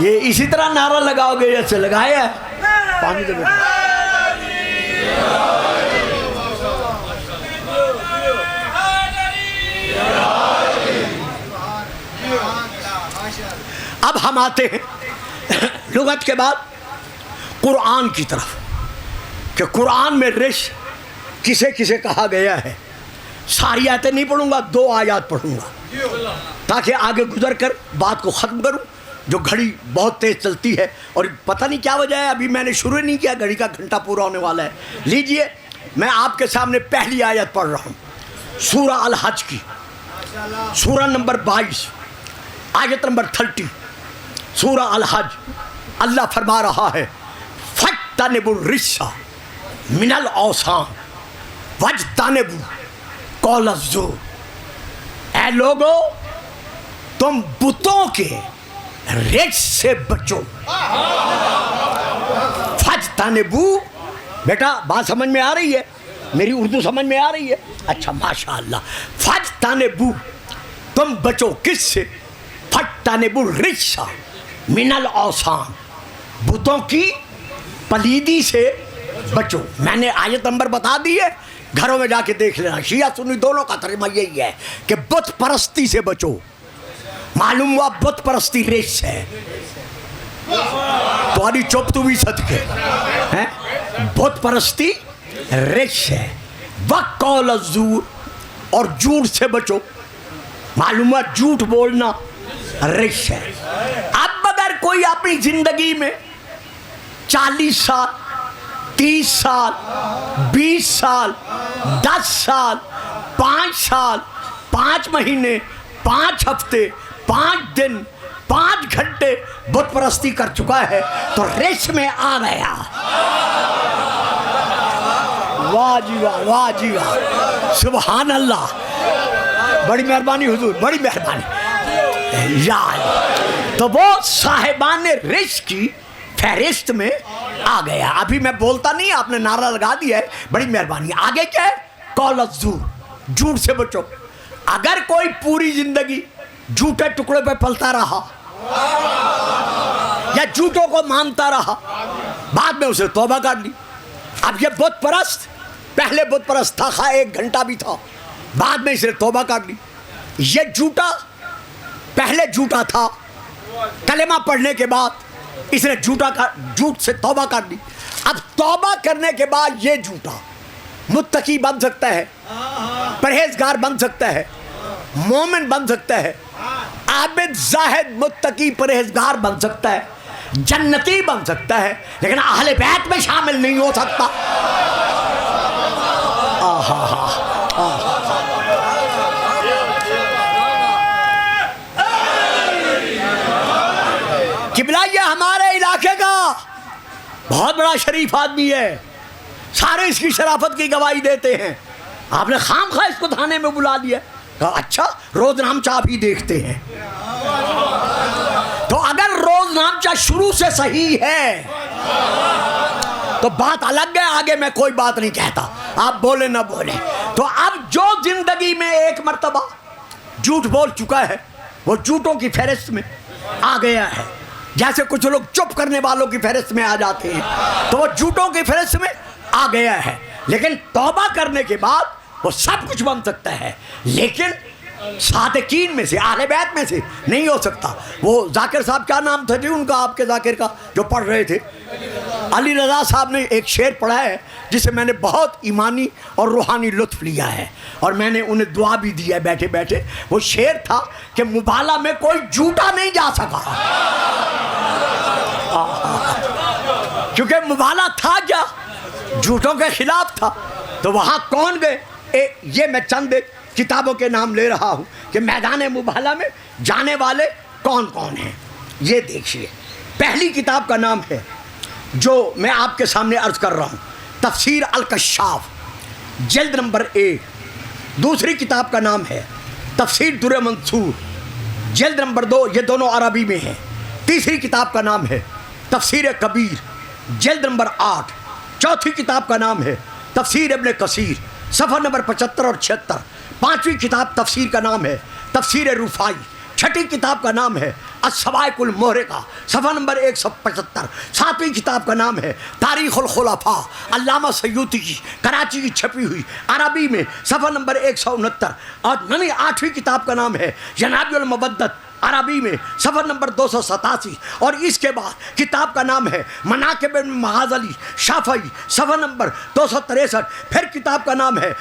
یہ اسی طرح نعرہ لگاؤ گے جیسے لگایا ہے. پانی دے. اب ہم آتے ہیں لغت کے بعد قرآن کی طرف، کہ قرآن میں رجس کسے کسے کہا گیا ہے. ساری آیتیں نہیں پڑھوں گا، 2 آیات پڑھوں گا تاکہ آگے گزر کر بات کو ختم کروں. جو گھڑی بہت تیز چلتی ہے اور پتہ نہیں کیا وجہ ہے، ابھی میں نے شروع نہیں کیا، گھڑی کا گھنٹہ پورا ہونے والا ہے. لیجئے میں آپ کے سامنے پہلی آیت پڑھ رہا ہوں، سورہ الحج کی، سورہ نمبر 22 آیت نمبر 30. سورہ الحج. اللہ فرما رہا ہے فَاجْتَنِبُوا الرِّجْسَ مِنَ الْأَوْثَانِ وَاجْتَنِبُوا قَوْلَ الزُّورِ. اے لوگو تم بتوں کے رجس سے بچو. فَاجْتَنِبُوا، بیٹا بات سمجھ میں آ رہی ہے؟ میری اردو سمجھ میں آ رہی ہے؟ اچھا ماشاءاللہ. فَاجْتَنِبُوا، تم بچو کس سے؟ فَاجْتَنِبُوا الرِّجْسَ مِنَ الْأَوْثَانِ، بتوں کی پلیدی سے بچو. میں نے آیت نمبر بتا دی ہے، گھروں میں جا کے دیکھ لینا. شیعہ سنی دونوں کا ترجمہ یہی ہے کہ بت پرستی سے بچو. معلوم ہوا بت پرستی رجس ہے. تمہاری چپ تو بھی صدقے، بت پرستی رجس ہے. وَقَوْلَ الزُّورِ، اور جھوٹ سے بچو. معلوم ہوا جھوٹ بولنا رجس ہے. اب اگر کوئی اپنی زندگی میں 40 سال 30 سال 20 سال 10 سال 5 سال 5 مہینے 5 ہفتے 5 دن 5 گھنٹے بت پرستی کر چکا ہے تو رجس میں آ گیا. واہ جی واہ، واہ جی واہ، سبحان اللہ، بڑی مہربانی حضور، بڑی مہربانی یار۔ تو وہ صاحبان رزق کی فہرست میں آ گیا۔ ابھی میں بولتا نہیں، آپ نے نعرہ لگا دیا ہے، بڑی مہربانی۔ آگے کیا ہے؟ قول الزور، جھوٹ سے بچو۔ اگر کوئی پوری زندگی جھوٹے ٹکڑے پہ پلتا رہا یا جھوٹوں کو مانتا رہا، بعد میں اسے توبہ کر لی۔ اب یہ بت پرست، پہلے بت پرست تھا، خواہ 1 گھنٹہ بھی تھا، بعد میں اسے توبہ کر لی۔ یہ جھوٹا پہلے جھوٹا تھا، کلمہ پڑھنے کے بعد اس نے جھوٹ سے توبہ کر لی۔ اب توبہ کرنے کے بعد یہ جھوٹا متقی بن سکتا ہے، پرہیزگار بن سکتا ہے، مومن بن سکتا ہے، عابد زاہد متقی پرہیزگار بن سکتا ہے، جنتی بن سکتا ہے، لیکن اہل بیت میں شامل نہیں ہو سکتا۔ قبلہ یہ ہمارے علاقے کا بہت بڑا شریف آدمی ہے، سارے اس کی شرافت کی گواہی دیتے ہیں، آپ نے خام خواہ اس کو تھانے میں بلا لیا۔ کہا اچھا روز نامچہ بھی دیکھتے ہیں، تو اگر روز نامچہ شروع سے صحیح ہے تو بات الگ ہے، آگے میں کوئی بات نہیں کہتا، آپ بولے نہ بولے۔ تو اب جو زندگی میں ایک مرتبہ جھوٹ بول چکا ہے وہ جھوٹوں کی فہرست میں آ گیا ہے، جیسے کچھ لوگ چپ کرنے والوں کی فہرست میں آ جاتے ہیں، تو وہ جھوٹوں کی فہرست میں آ گیا ہے۔ لیکن توبہ کرنے کے بعد وہ سب کچھ بن سکتا ہے، لیکن صادقین میں سے، اہل بیت میں سے نہیں ہو سکتا۔ وہ ذاکر صاحب، کیا نام تھا جی ان کا، آپ کے ذاکر کا، جو پڑھ رہے تھے، علی رضا صاحب نے ایک شعر پڑھا ہے جسے میں نے بہت ایمانی اور روحانی لطف لیا ہے، اور میں نے انہیں دعا بھی دی ہے بیٹھے بیٹھے۔ وہ شعر تھا کہ مبالہ میں کوئی جھوٹا نہیں جا سکا، کیونکہ مبالہ تھا کیا، جھوٹوں کے خلاف تھا۔ تو وہاں کون گئے؟ یہ میں چند کتابوں کے نام لے رہا ہوں کہ میدان مبالہ میں جانے والے کون کون ہیں۔ یہ دیکھیے، پہلی کتاب کا نام ہے جو میں آپ کے سامنے عرض کر رہا ہوں، تفسیر الکشاف، جلد نمبر 1۔ دوسری کتاب کا نام ہے تفسیر در منصور، جلد نمبر 2، یہ دونوں عربی میں ہیں۔ تیسری کتاب کا نام ہے تفسیر کبیر، جلد نمبر 8۔ چوتھی کتاب کا نام ہے تفسیر ابن کثیر، صفحہ نمبر 75 اور 76۔ پانچویں کتاب تفسیر کا نام ہے تفسیر رفاعی۔ چھٹی کتاب کا نام ہے الصواعق المحرقہ، صفحہ نمبر 175۔ ساتویں کتاب کا نام ہے تاریخ الخلفاء، علامہ سیوطی کی، کراچی کی چھپی ہوئی، عربی میں، صفحہ نمبر 169۔ اور آٹھویں کتاب کا نام ہے جناب المبدت، عربی میں، صفحہ نمبر 287۔ اور اس کے بعد کتاب کا نام ہے مناقب ابن معاذ علی شافعی، صفحہ نمبر 263۔ پھر کتاب کا نام ہے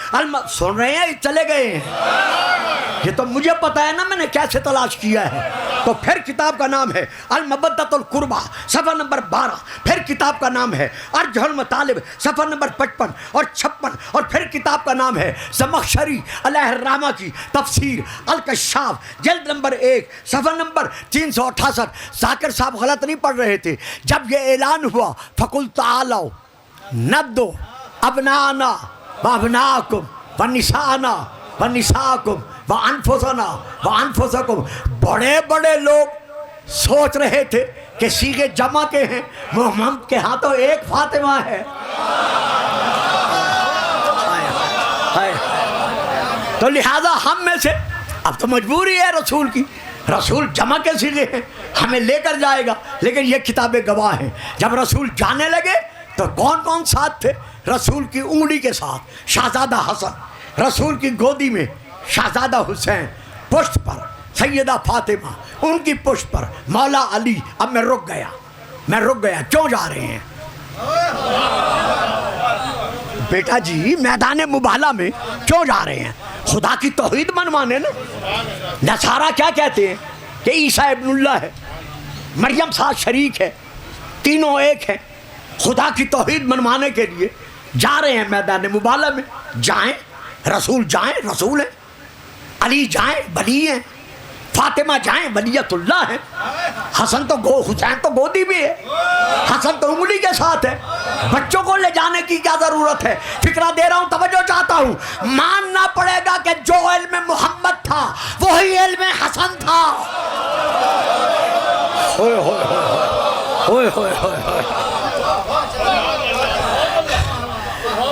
سن رہے ہیں، چلے گئے ہیں، یہ تو مجھے پتہ ہے نا میں نے کیسے تلاش کیا ہے۔ تو پھر کتاب کا نام ہے المبدت القربہ، صفحہ نمبر 12۔ پھر کتاب کا نام ہے ارجح المطالب، صفحہ نمبر 55 اور 56۔ اور پھر کتاب کا نام ہے زمخشری علیہ الرحمہ کی تفسیر الکشاف، جلد نمبر 1، صفحہ نمبر 368۔ ذاکر صاحب غلط نہیں پڑھ رہے تھے۔ جب یہ اعلان ہوا فَقُلْ تَعَالَوْا نَبْدُ أَبْنَاءَنَا وَأَبْنَاءَكُمْ وَنِسَاءَنَا وَنِسَاءَكُمْ وَأَنفُسَنَا وَأَنفُسَكُمْ، بڑے بڑے لوگ سوچ رہے تھے کہ صیغے جمع کے ہیں، محمد کے ہاں تو ایک فاطمہ ہے۔ تو لہذا ہم میں سے اب تو مجبوری ہے رسول کی، رسول جمع کے صیغے ہیں، ہمیں لے کر جائے گا، لیکن یہ کتابیں گواہ ہیں۔ جب رسول جانے لگے تو کون کون ساتھ تھے؟ رسول کی انگلی کے ساتھ شہزادہ حسن، رسول کی گودی میں شہزادہ حسین، پشت پر سیدہ فاطمہ، ان کی پشت پر مولا علی۔ اب میں رک گیا، کیوں جا رہے ہیں بیٹا جی؟ میدان مبالہ میں کیوں جا رہے ہیں؟ خدا کی توحید منوانے نا۔ نصارہ کیا کہتے ہیں کہ عیسیٰ ابن اللہ ہے، مریم ساتھ شریک ہے، تینوں ایک ہیں۔ خدا کی توحید منوانے کے لیے جا رہے ہیں میدان مبالہ میں۔ جائیں، رسول جائیں، رسول ہیں، علی جائیں، ولی ہیں، فاطمہ جائیں ولیت اللہ ہے، حسن تو حسین تو گودی بھی ہے، حسن تو انگلی کے ساتھ ہے، بچوں کو لے جانے کی کیا ضرورت ہے؟ فکرہ دے رہا ہوں، توجہ چاہتا ہوں، ماننا پڑے گا کہ جو علم محمد تھا وہی علم حسن تھا۔ ہوئے ہوئے ہوئے ہوئے ہوئے،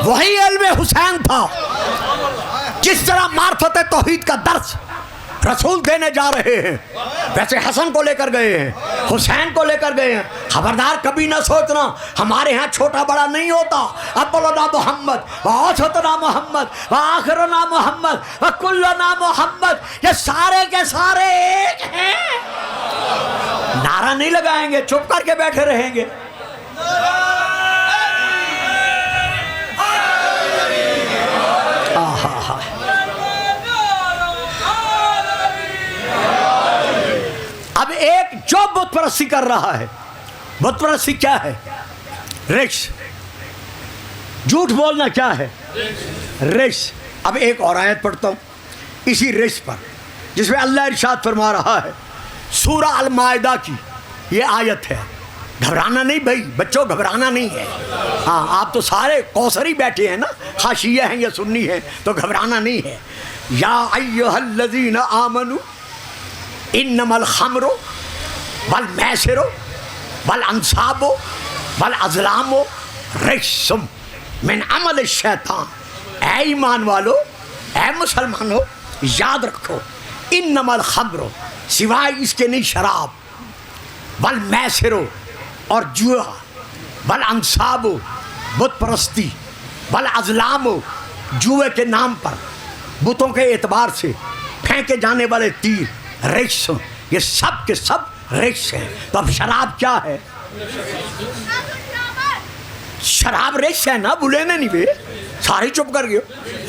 وہی علم حسین تھا۔ جس طرح معرفت توحید کا درس رسول دینے جا رہے ہیں ویسے حسن کو لے کر گئے ہیں، حسین کو لے کر گئے ہیں۔ خبردار کبھی نہ سوچنا ہمارے ہاں چھوٹا بڑا نہیں ہوتا، اولنا محمد واوسطنا محمد وآخرنا محمد وکلنا محمد، یہ سارے کے سارے ایک ہیں۔ نعرہ نہیں لگائیں گے، چپ کر کے بیٹھے رہیں گے۔ اب ایک جو بت پرستی کر رہا ہے، بت پرستی کیا ہے؟ رکس، جھوٹ بولنا کیا ہے؟ رکس۔ اب ایک اور آیت پڑھتا ہوں اسی رکس پر، جس میں اللہ ارشاد فرما رہا ہے، سورہ المائدہ کی یہ آیت ہے۔ گھبرانا نہیں بھائی، بچوں گھبرانا نہیں ہے۔ ہاں آپ تو سارے کوثری بیٹھے ہیں نا، خواہ شیعہ ہیں یا سنی ہیں، تو گھبرانا نہیں ہے۔ یا ایھا الذین آمنوا انما الخمر والمیسر والانصاب والازلام رجس من عمل الشیطان۔ اے ایمان والو، اے مسلمانو، یاد رکھو، انما الخمر، سوائے اس کے نہیں شراب، والمیسر، اور جوا، والانصاب، بت پرستی، والازلام، جوئے کے نام پر بتوں کے اعتبار سے پھینکے جانے والے تیر، رجس، یہ سب کے سب رجس ہیں۔ تو اب شراب کیا ہے؟ شراب رجس ہے نا، بولے نہیں بے، سارے چپ کر گئے،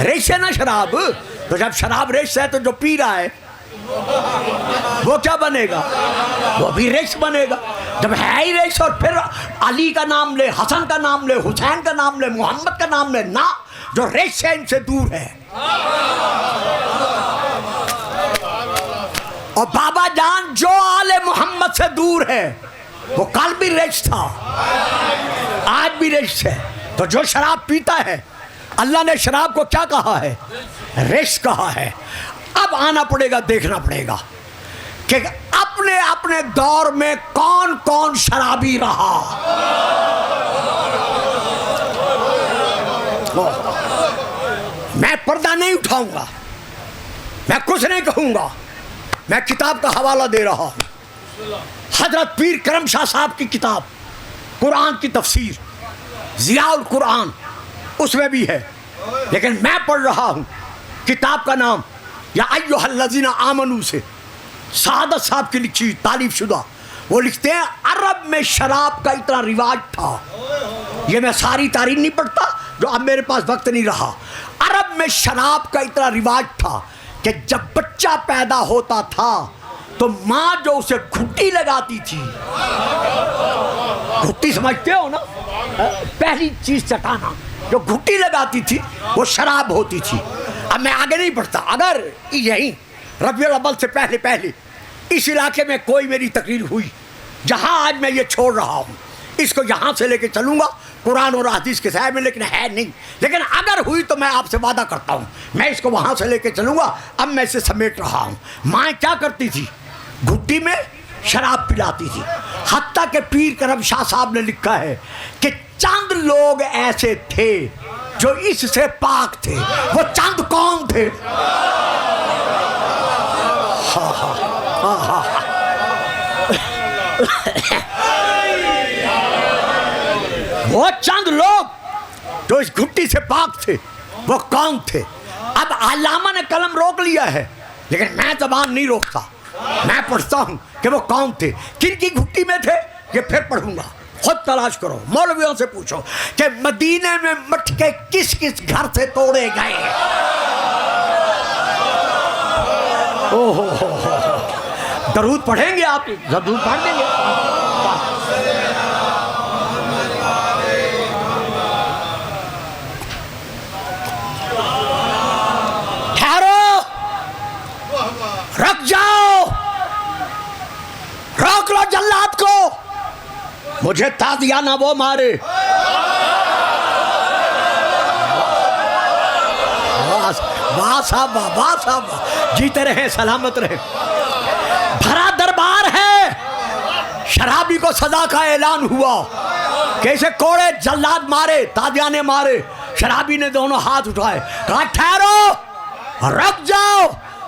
رجس ہے نا شراب۔ تو جب شراب رجس ہے تو جو پی رہا ہے وہ کیا بنے گا؟ وہ بھی رجس بنے گا۔ جب ہے ہی رجس، اور پھر علی کا نام لے، حسن کا نام لے، حسین کا نام لے، محمد کا نام لے، نہ، جو رجس ہے ان سے دور ہے۔ اور بابا جان جو آل محمد سے دور ہے وہ کل بھی رجس تھا، آج بھی رجس ہے۔ تو جو شراب پیتا ہے، اللہ نے شراب کو کیا کہا ہے؟ رجس کہا ہے۔ اب آنا پڑے گا، دیکھنا پڑے گا کہ اپنے اپنے دور میں کون کون شرابی رہا۔ میں پردہ نہیں اٹھاؤں گا، میں کچھ نہیں کہوں گا، میں کتاب کا حوالہ دے رہا ہوں، حضرت پیر کرم شاہ صاحب کی کتاب قرآن کی تفسیر ضیاء القرآن، اس میں بھی ہے، لیکن میں پڑھ رہا ہوں کتاب کا نام یا ایھا الذین آمنوا سے سعادت صاحب کی لکھی تالیف شدہ۔ وہ لکھتے ہیں عرب میں شراب کا اتنا رواج تھا، یہ میں ساری تاریخ نہیں پڑھتا جو اب میرے پاس وقت نہیں رہا، عرب میں شراب کا اتنا رواج تھا کہ جب بچہ پیدا ہوتا تھا تو ماں جو اسے گھٹی لگاتی تھی، گھٹی سمجھتے ہو نا، پہلی چیز چٹانا، جو گھٹی لگاتی تھی وہ شراب ہوتی تھی۔ اب میں آگے نہیں بڑھتا، اگر یہی ربیع الاول سے پہلے پہلے اس علاقے میں کوئی میری تقریر ہوئی جہاں آج میں یہ چھوڑ رہا ہوں، اس کو یہاں سے لے کے چلوں گا قرآن اور حدیث کے سائے میں، لیکن ہے نہیں، لیکن اگر ہوئی تو میں آپ سے وعدہ کرتا ہوں میں اس کو وہاں سے لے کے چلوں گا۔ اب میں اسے سمیٹ رہا ہوں۔ ماں کیا کرتی تھی؟ گھٹی میں شراب پلاتی تھی، حتیٰ کہ پیر کرم شاہ صاحب نے لکھا ہے کہ چند لوگ ایسے تھے جو اس سے پاک تھے۔ وہ چند کون تھے؟ وہ چند لوگ جو اس گھٹی سے پاک تھے وہ کون تھے؟ اب علامہ نے قلم روک لیا ہے لیکن میں زبان نہیں روکتا، میں پڑھتا ہوں کہ وہ کون تھے، کن کی گھٹی میں تھے، یہ پھر پڑھوں گا، خود تلاش کرو، مولویوں سے پوچھو کہ مدینے میں مٹکے کس کس گھر سے توڑے گئے۔ درود پڑھیں گے آپ؟ درود پڑھ دیں گے؟ ٹھہرو، رک جاؤ، مجھے تازیانہ وہ مارے. واہ صاحب واہ صاحب, جیتے رہیں سلامت رہیں. بھرا دربار ہے, شرابی کو سزا کا اعلان ہوا. کیسے کوڑے جلاد مارے, تازیانے مارے. شرابی نے دونوں ہاتھ اٹھائے, کہا ٹھہرو, رک جاؤ.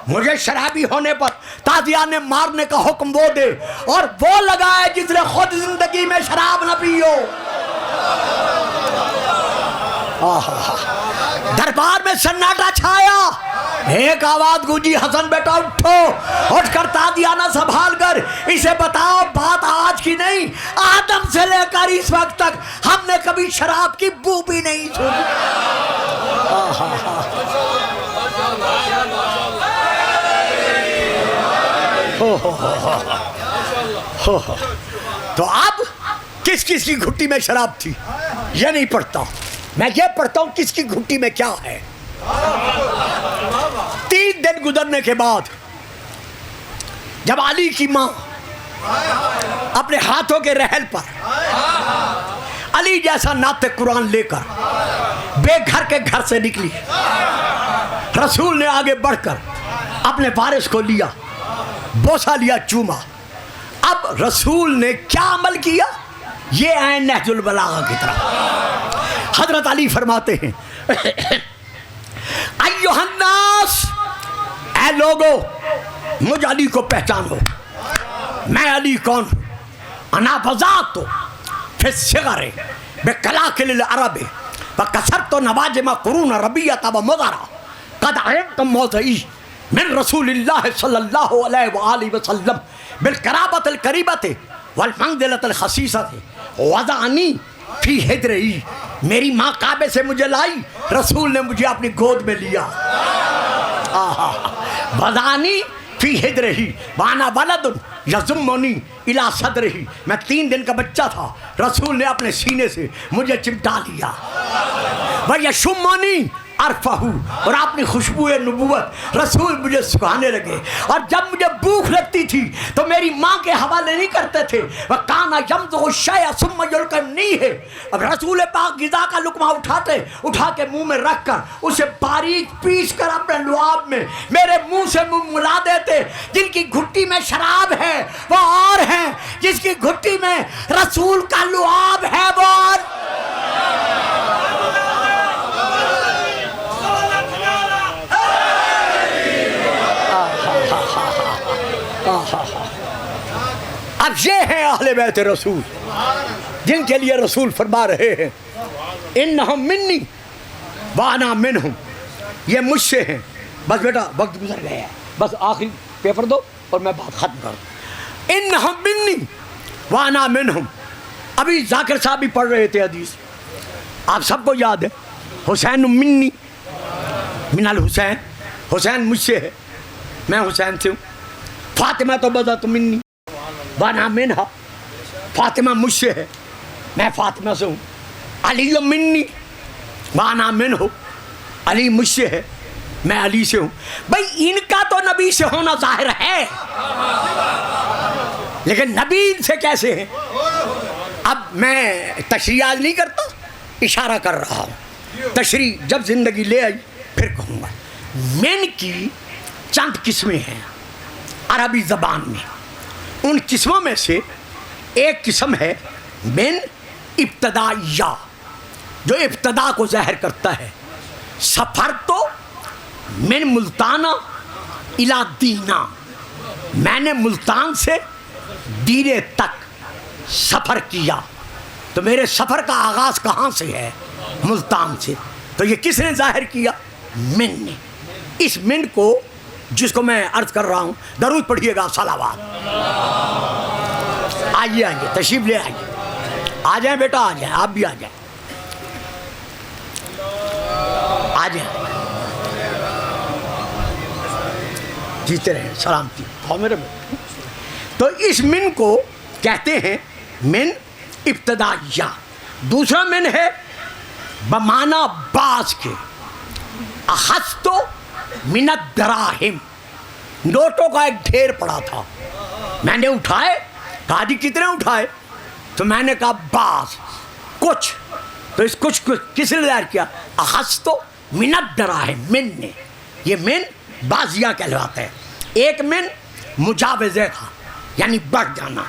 مجھے شرابی ہونے پر تازیانے مارنے کا حکم وہ دے, اور وہ لگائے جس نے خود زندگی میں شراب نہ پیو. دربار میں سناٹا چھایا. ایک آواز گونجی, حسن بیٹا اٹھو. اٹھ کر تازیانہ سنبھال کر اسے بتاؤ, بات آج کی نہیں, آدم سے لے کر اس وقت تک ہم نے کبھی شراب کی بو بھی نہیں سنی. تو اب کس کس کی گھٹی میں شراب تھی یہ نہیں پڑھتا, میں یہ پڑھتا ہوں کس کی گھٹی میں کیا ہے. 3 دن گزرنے کے بعد جب علی کی ماں اپنے ہاتھوں کے رحل پر علی جیسا نعت قرآن لے کر بے گھر کے گھر سے نکلی, رسول نے آگے بڑھ کر اپنے وارث کو لیا, بوسہ لیا, چوما. اب رسول نے کیا عمل کیا, یہ عین نہج البلاغہ کی طرح. حضرت علی فرماتے ہیں, ایھا الناس, اے لوگو مجھ علی کو پہچانو. میں علی کون ہوں؟ انا بذات فی الصغر بکلاکل العرب وکسرت نواجم قرون ربیۃ ومضر قد علمتم موضعی من رسول اللہ صلی اللہ علیہ وآلہ وسلم بالقرابۃ القریبۃ والمنزلۃ الخصیصۃ وضعنی فی حجرہ. میری ماں کعبے سے مجھے لائی, رسول نے مجھے اپنی گود میں لیا. وضعنی فی حجرہ وانا ولد یضمنی الی صدرہ. میں 3 دن کا بچہ تھا, رسول نے اپنے سینے سے مجھے چمٹا لیا. ویشمنی عرفہ, اور اپنی خوشبو نبوت رسول مجھے سکھانے لگے. اور جب مجھے بھوک لگتی تھی تو میری ماں کے حوالے نہیں کرتے تھے. وَكَانَ يَمْضُغُ الشَّيْءَ ثُمَّ يُلْقِمْنِيهِ. اب رسول پاک غذا کا لقمہ اٹھا کے منہ میں رکھ کر اسے باریک پیس کر اپنے لعاب میں میرے منہ سے منہ ملا دیتے. جن کی گھٹی میں شراب ہے وہ اور ہیں, جس کی گھٹی میں رسول کا لعاب ہے وہ اور. اب یہ ہیں اہل بیت رسول, جن کے لیے رسول فرما رہے ہیں انہم منی وانا منہم, یہ مجھ سے ہیں. بس بیٹا وقت گزر گیا ہے, بس آخری پیپر دو اور میں بات ختم کر دوں. انہم منی وانا منہم. ابھی ذاکر صاحب بھی پڑھ رہے تھے حدیث, آپ سب کو یاد ہے, حسین منی من الحسین, حسین مجھ سے ہے, میں حسین سے ہوں. فاطمہ تو بذات منی وانا منہا, فاطمہ مجھ سے ہے, میں فاطمہ سے ہوں. علی منی وانا منہ, علی مجھ سے ہے, میں علی سے ہوں. بھئی ان کا تو نبی سے ہونا ظاہر ہے, لیکن نبی ان سے کیسے ہیں؟ اب میں تشریح آج نہیں کرتا, اشارہ کر رہا ہوں. تشریح جب زندگی لے آئی پھر کہوں گا. من کی چند قسمیں ہیں عربی زبان میں. ان قسموں میں سے ایک قسم ہے من ابتدائیہ, جو ابتدا کو ظاہر کرتا ہے. سفر تو من ملتانہ الی دینہ, میں نے ملتان سے دینے تک سفر کیا. تو میرے سفر کا آغاز کہاں سے ہے؟ ملتان سے. تو یہ کس نے ظاہر کیا؟ من نے. اس من کو جس کو میں عرض کر رہا ہوں, درود پڑھیے گا, صلوات. آئیے تشریف لے آئیے, آ جائیں بیٹا, آ جائیں, آپ بھی آ جائیں, آ جائیں, جیتے رہیں, سلامتی. میرے تو اس من کو کہتے ہیں من ابتدائیہ. دوسرا من ہے بمعنی باز کے, اخذت من الدراہم, نوٹوں کا ایک ڈھیر پڑا تھا, میں نے اٹھائے. کہا جی کتنے اٹھائے؟ تو میں نے کہا بعض کچھ. تو اس کچھ کو کس نے ظاہر کیا؟ اخذت من الدراہم، من نے. یہ من بازیہ کہلواتا ہے. ایک من مجاوزے کا یعنی بڑھ جانا،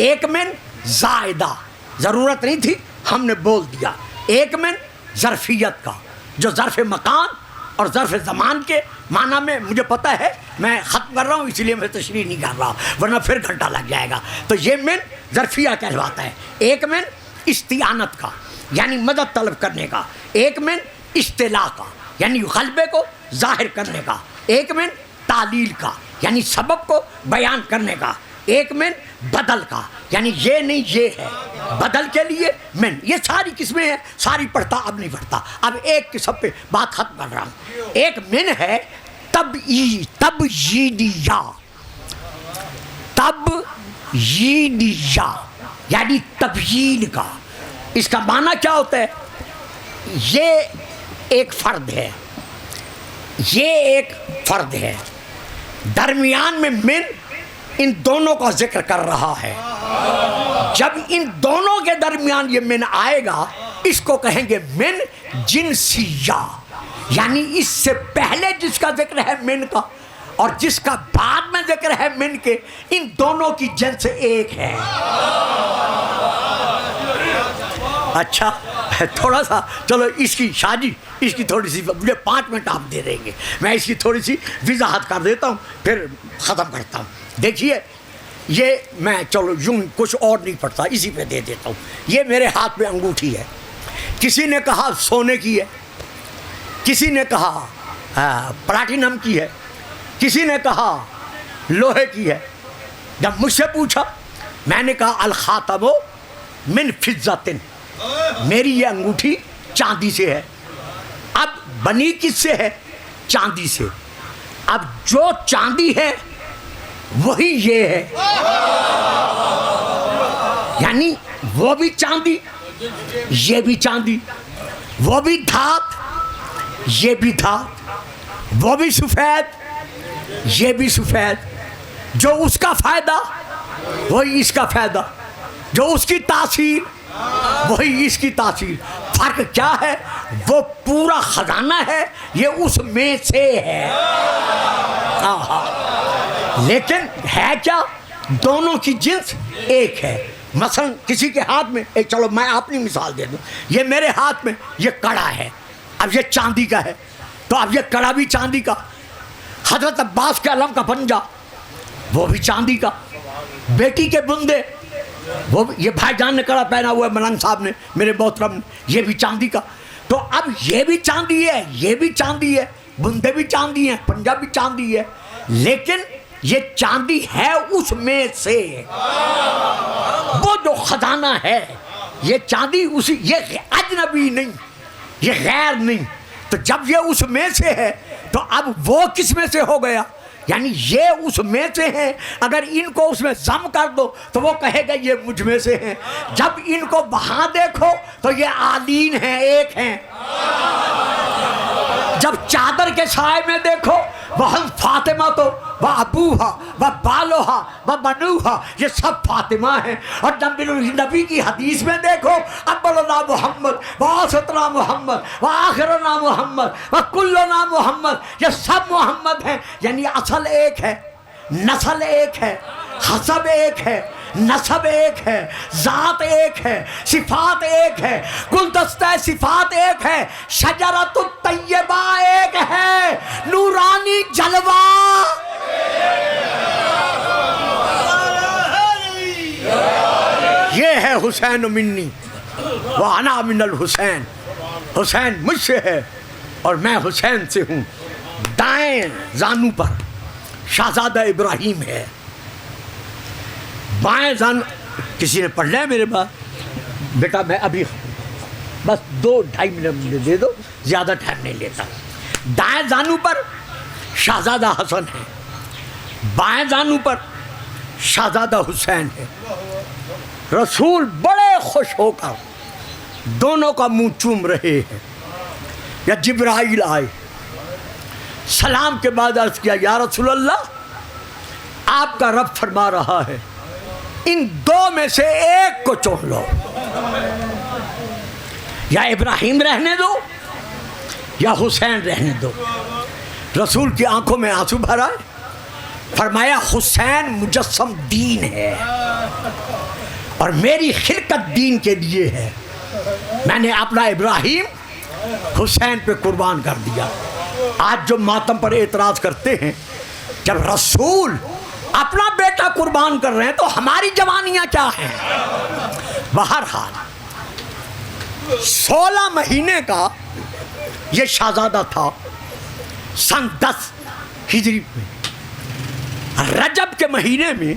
ایک من زائدہ ضرورت نہیں تھی ہم نے بول دیا، ایک من ظرفیت کا جو ظرف مکان اور ظرف زمان کے معنی میں مجھے پتہ ہے. میں ختم کر رہا ہوں اس لیے میں تشریح نہیں کر رہا ورنہ پھر گھنٹہ لگ جائے گا. تو یہ من ظرفیہ کہلواتا ہے. ایک من استعانت کا یعنی مدد طلب کرنے کا، ایک من اصطلاح کا یعنی غلبے کو ظاہر کرنے کا، ایک من تعلیل کا یعنی سبب کو بیان کرنے کا، ایک من بدل کا یعنی یہ نہیں یہ ہے، بدل کے لیے من. یہ ساری قسمیں ہیں، ساری پڑھتا اب نہیں پڑھتا، اب ایک قسم پہ بات ختم کر رہا ہوں. ایک من ہے تبیینیہ، تبیینیہ یعنی تبیین کا. اس کا معنی کیا ہوتا ہے؟ یہ ایک فرد ہے، یہ ایک فرد ہے، درمیان میں من ان دونوں کا ذکر کر رہا ہے. جب ان دونوں کے درمیان یہ من آئے گا اس کو کہیں گے من جنسیہ، یعنی اس سے پہلے جس کا ذکر ہے من کا اور جس کا بعد میں ذکر ہے من کے، ان دونوں کی جنس ایک ہے. اچھا تھوڑا سا چلو اس کی شادی، اس کی تھوڑی سی مجھے 5 منٹ آپ دے دیں گے، میں اس کی تھوڑی سی وضاحت کر دیتا ہوں پھر ختم کرتا ہوں. دیکھیے یہ میں چلو یوں کچھ اور نہیں پڑھتا، اسی پہ دے دیتا ہوں. یہ میرے ہاتھ میں انگوٹھی ہے، کسی نے کہا سونے کی ہے، کسی نے کہا پلاٹینم کی ہے، کسی نے کہا لوہے کی ہے. جب مجھ سے پوچھا میں نے کہا الخاتم من فضۃ، میری یہ انگوٹھی چاندی سے ہے. اب بنی کس سے ہے؟ چاندی سے. اب جو چاندی ہے وہی یہ ہے، یعنی وہ بھی چاندی یہ بھی چاندی، وہ بھی دھات یہ بھی دھات، وہ بھی سفید یہ بھی سفید. جو اس کا فائدہ وہی اس کا فائدہ، جو اس کی تاثیر وہی اس کی تاثیر. فرق کیا ہے؟ وہ پورا خزانہ ہے، یہ اس میں سے ہے. لیکن ہے کیا؟ دونوں کی جنس ایک ہے. مثلا کسی کے ہاتھ میں ایک، چلو میں اپنی مثال دے دوں، یہ میرے ہاتھ میں یہ کڑا ہے، اب یہ چاندی کا ہے تو اب یہ کڑا بھی چاندی کا. حضرت عباس کے علم کا پنجہ وہ بھی چاندی کا. بیٹی کے بندے وہ یہ بھائی جان نے کڑا پہنا ہوا ہے، ملنگ صاحب نے میرے محترم نے، یہ بھی چاندی کا. تو اب یہ بھی چاندی ہے یہ بھی چاندی ہے، بندے بھی چاندی ہیں، پنجہ بھی چاندی ہے، لیکن یہ چاندی ہے اس میں سے. وہ جو خزانہ ہے یہ چاندی اسی، یہ اجنبی نہیں، یہ غیر نہیں. تو جب یہ اس میں سے ہے تو اب وہ کس میں سے ہو گیا؟ یعنی یہ اس میں سے ہیں. اگر ان کو اس میں ضم کر دو تو وہ کہے گا یہ مجھ میں سے ہیں. جب ان کو وہاں دیکھو تو یہ آلین ہیں، ایک ہیں. جب چادر کے سائے میں دیکھو وہ فاطمہ تو وہ ابوہا وہ بالوہا وہ بنوہا، یہ سب فاطمہ ہیں. اور جب نبی کی حدیث میں دیکھو اولنا محمد و اوسطنا محمد و آخرنا محمد و کلنا محمد، یہ سب محمد ہیں. یعنی اصل ایک ہے، نسل ایک ہے، حسب ایک ہے، نسب ایک ہے، ذات ایک ہے، صفات ایک ہے، گلدستہ صفات ایک ہے، شجرۃ الطیبہ ایک ہے، نورانی جلوہ یہ ہے. حسین منی وانا من الحسین، حسین مجھ سے ہے اور میں حسین سے ہوں. دائیں زانو پر شہزادہ ابراہیم ہے، بائیں زانو کسی نے پڑھ لیا میرے بعد؟ بیٹا میں ابھی بس 2-2.5 منٹ مجھے دے دو، زیادہ ٹائم نہیں لیتا. دائیں زانو پر شہزادہ حسن ہے، بائیں زانو پر شہزادہ حسین ہے. رسول بڑے خوش ہو کر دونوں کا منہ چوم رہے ہیں. یا جبرائیل آئے، سلام کے بعد عرض کیا یا رسول اللہ، آپ کا رب فرما رہا ہے ان دو میں سے ایک کو چن لو، یا ابراہیم رہنے دو یا حسین رہنے دو۔ رسول کی آنکھوں میں آنسو بھر آئے، فرمایا حسین مجسم دین ہے اور میری خلقت دین کے لیے ہے، میں نے اپنا ابراہیم حسین پہ قربان کر دیا۔ آج جو ماتم پر اعتراض کرتے ہیں، جب رسول اپنا بیٹا قربان کر رہے ہیں تو ہماری جوانیاں کیا ہیں؟ بہرحال 16 مہینے کا یہ شہزادہ تھا، سن 10 ہجری میں، رجب کے مہینے میں،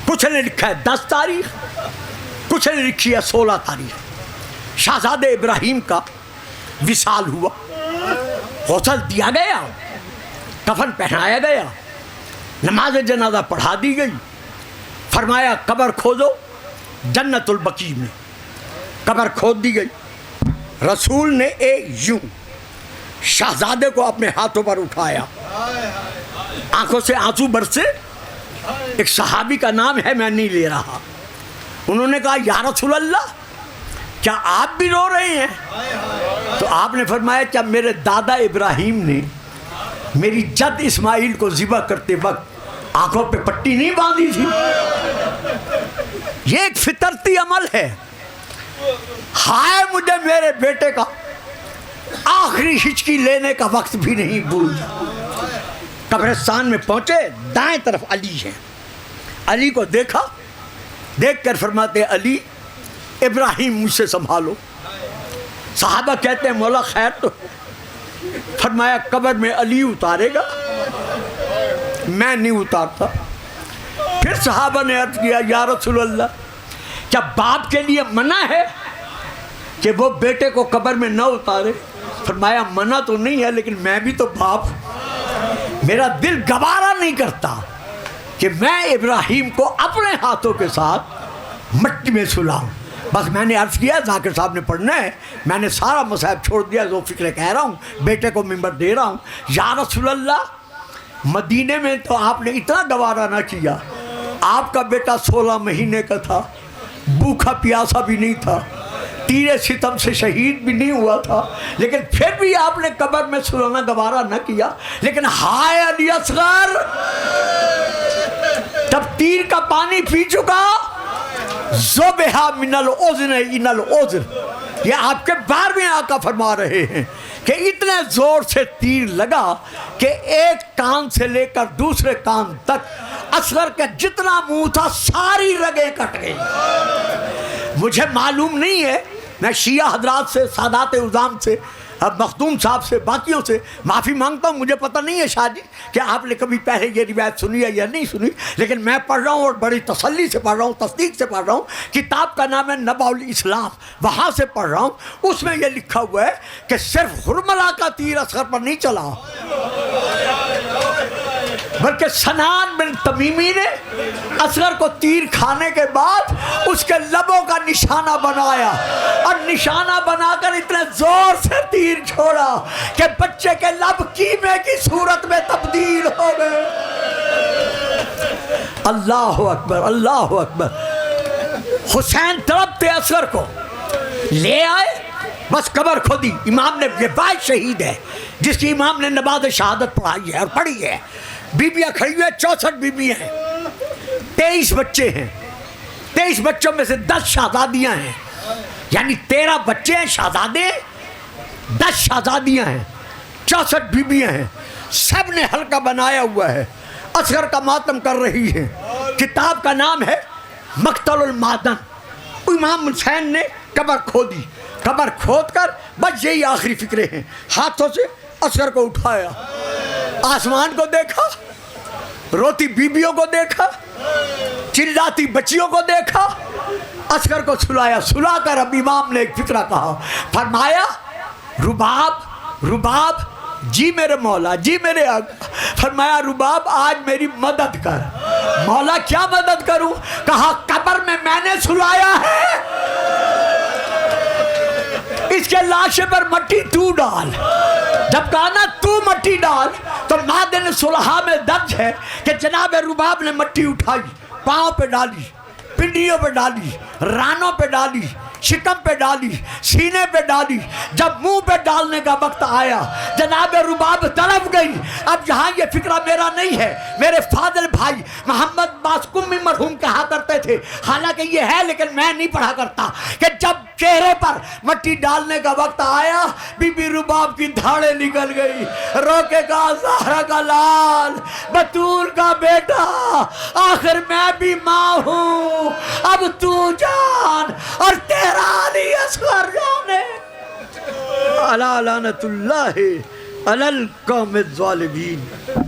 کچھ نے لکھا ہے 10 تاریخ، کچھ نے لکھی ہے 16 تاریخ، شہزادہ ابراہیم کا وصال ہوا، غسل دیا گیا، کفن پہنایا گیا، نماز جنازہ پڑھا دی گئی، فرمایا قبر کھودو جنت البقیع میں، قبر کھود دی گئی۔ رسول نے یوں شہزادے کو اپنے ہاتھوں پر اٹھایا، آنکھوں سے آنسو برسے۔ ایک صحابی کا نام ہے، میں نہیں لے رہا، انہوں نے کہا یا رسول اللہ کیا آپ بھی رو رہے ہیں؟ تو آپ نے فرمایا کیا میرے دادا ابراہیم نے میری جد اسماعیل کو ذبح کرتے وقت آنکھوں پہ پٹی نہیں باندھی تھی؟ یہ ایک فطرتی عمل ہے۔ ہائے مجھے میرے بیٹے کا آخری ہچکی لینے کا وقت بھی نہیں بھولتا۔ قبرستان میں پہنچے، دائیں طرف علی ہے، علی کو دیکھا، دیکھ کر فرماتے علی ابراہیم مجھ سے سنبھالو۔ صحابہ کہتے ہیں مولا خیر تو؟ فرمایا قبر میں علی اتارے گا، میں نہیں اتارتا۔ پھر صحابہ نے عرض کیا یا رسول اللہ کیا باپ کے لیے منع ہے کہ وہ بیٹے کو قبر میں نہ اتارے؟ فرمایا منع تو نہیں ہے، لیکن میں بھی تو باپ، میرا دل گوارا نہیں کرتا کہ میں ابراہیم کو اپنے ہاتھوں کے ساتھ مٹی میں سلاؤں۔ بس میں نے عرض کیا ذاکر صاحب نے پڑھنا ہے، میں نے سارا مصائب چھوڑ دیا، جو فکرے کہہ رہا ہوں، بیٹے کو ممبر دے رہا ہوں۔ یا رسول اللہ مدینے میں تو آپ نے اتنا گوارا نہ کیا، آپ کا بیٹا 16 مہینے کا تھا، بھوکا پیاسا بھی نہیں تھا، تیرے ستم سے شہید بھی نہیں ہوا تھا، لیکن پھر بھی آپ نے قبر میں سلانا گوارا نہ کیا۔ لیکن ہائے علی اصغر، جب تیر کا پانی پی چکا، ذبح من الاذن الى الاذن، یہ آپ کے 12ویں آقا فرما رہے ہیں کہ اتنے زور سے تیر لگا کہ ایک کان سے لے کر دوسرے کان تک اصغر کا جتنا منہ تھا ساری رگیں کٹ گئی۔ مجھے معلوم نہیں ہے، میں شیعہ حضرات سے، سادات عظام سے، مخدوم صاحب سے، باقیوں سے معافی مانگتا ہوں، مجھے پتہ نہیں ہے شاہ جی کہ آپ نے کبھی پہلے یہ روایت سنی ہے یا نہیں سنی، لیکن میں پڑھ رہا ہوں اور بڑی تسلی سے پڑھ رہا ہوں، تصدیق سے پڑھ رہا ہوں۔ کتاب کا نام ہے نبع الاسلام، وہاں سے پڑھ رہا ہوں، اس میں یہ لکھا ہوا ہے کہ صرف حرملہ کا تیر اصغر پر نہیں چلا، بلکہ سنان بن تمیمی نے اصغر کو تیر کھانے کے بعد اس کے لبوں کا نشانہ بنایا، اور نشانہ بنا کر اتنے زور سے تیر چھوڑا کہ بچے کے لب کیمے کی صورت میں تبدیل ہو گئے۔ اللہ اکبر، اللہ اکبر۔ حسین تڑپتے اصغر کو لے آئے، بس قبر کھودی۔ امام نے، یہ باعث شہید ہے جس کی امام نے نماز شہادت پڑھائی ہے اور پڑھی ہے، بیبیاں کھڑی ہوئے 64 بیبیاں ہیں، 23 بچے ہیں، 23 بچوں میں سے 10 شہزادیاں ہیں، یعنی 13 بچے ہیں شہزادے، 10 شہزادیاں ہیں، 64 بیبیاں ہیں، سب نے حلقہ بنایا ہوا ہے، اصغر کا ماتم کر رہی ہیں۔ کتاب کا نام ہے مقتل المعدن۔ امام حسین نے قبر کھودی، قبر کھود کر بس یہی آخری فکرے ہیں، ہاتھوں سے اصغر کو اٹھایا، آسمان کو دیکھا، روتی بیبیوں کو دیکھا، چلاتی بچیوں کو دیکھا، اصغر کو سلایا۔ سلا کر اب امام نے ایک فکرہ کہا، فرمایا رباب، رباب جی میرے مولا، جی میرے آقا۔ فرمایا رباب آج میری مدد کر۔ مولا کیا مدد کروں؟ کہا قبر میں نے سلایا ہے، اس کے لاشے پر مٹی تو ڈال۔ جب کہا نا تو مٹی ڈال، تو مادن صلحہ میں درج ہے کہ جناب رباب نے مٹی اٹھائی، پاؤں پہ ڈالی، پنڈلیوں پہ ڈالی، رانوں پہ ڈالی، شکم پہ ڈالی، سینے پہ ڈالی، جب منہ پہ ڈالنے کا وقت آیا جناب رباب طرف گئی۔ اب یہاں یہ فکرہ میرا نہیں ہے، میرے فاضل بھائی محمد باسکمی مرحوم کہا کرتے تھے، حالانکہ یہ ہے لیکن میں نہیں پڑھا کرتا، کہ جب چہرے پر مٹی ڈالنے کا وقت آیا بی بی رباب کی دھاڑیں نکل گئی، رو کے کہا زہرا کا لال، بطول کا بیٹا، آخر میں بھی ماں ہوں، اب تو جان اور تیرا علی اصغر جانے۔ علی لعنت اللہ علی القوم الظالمین۔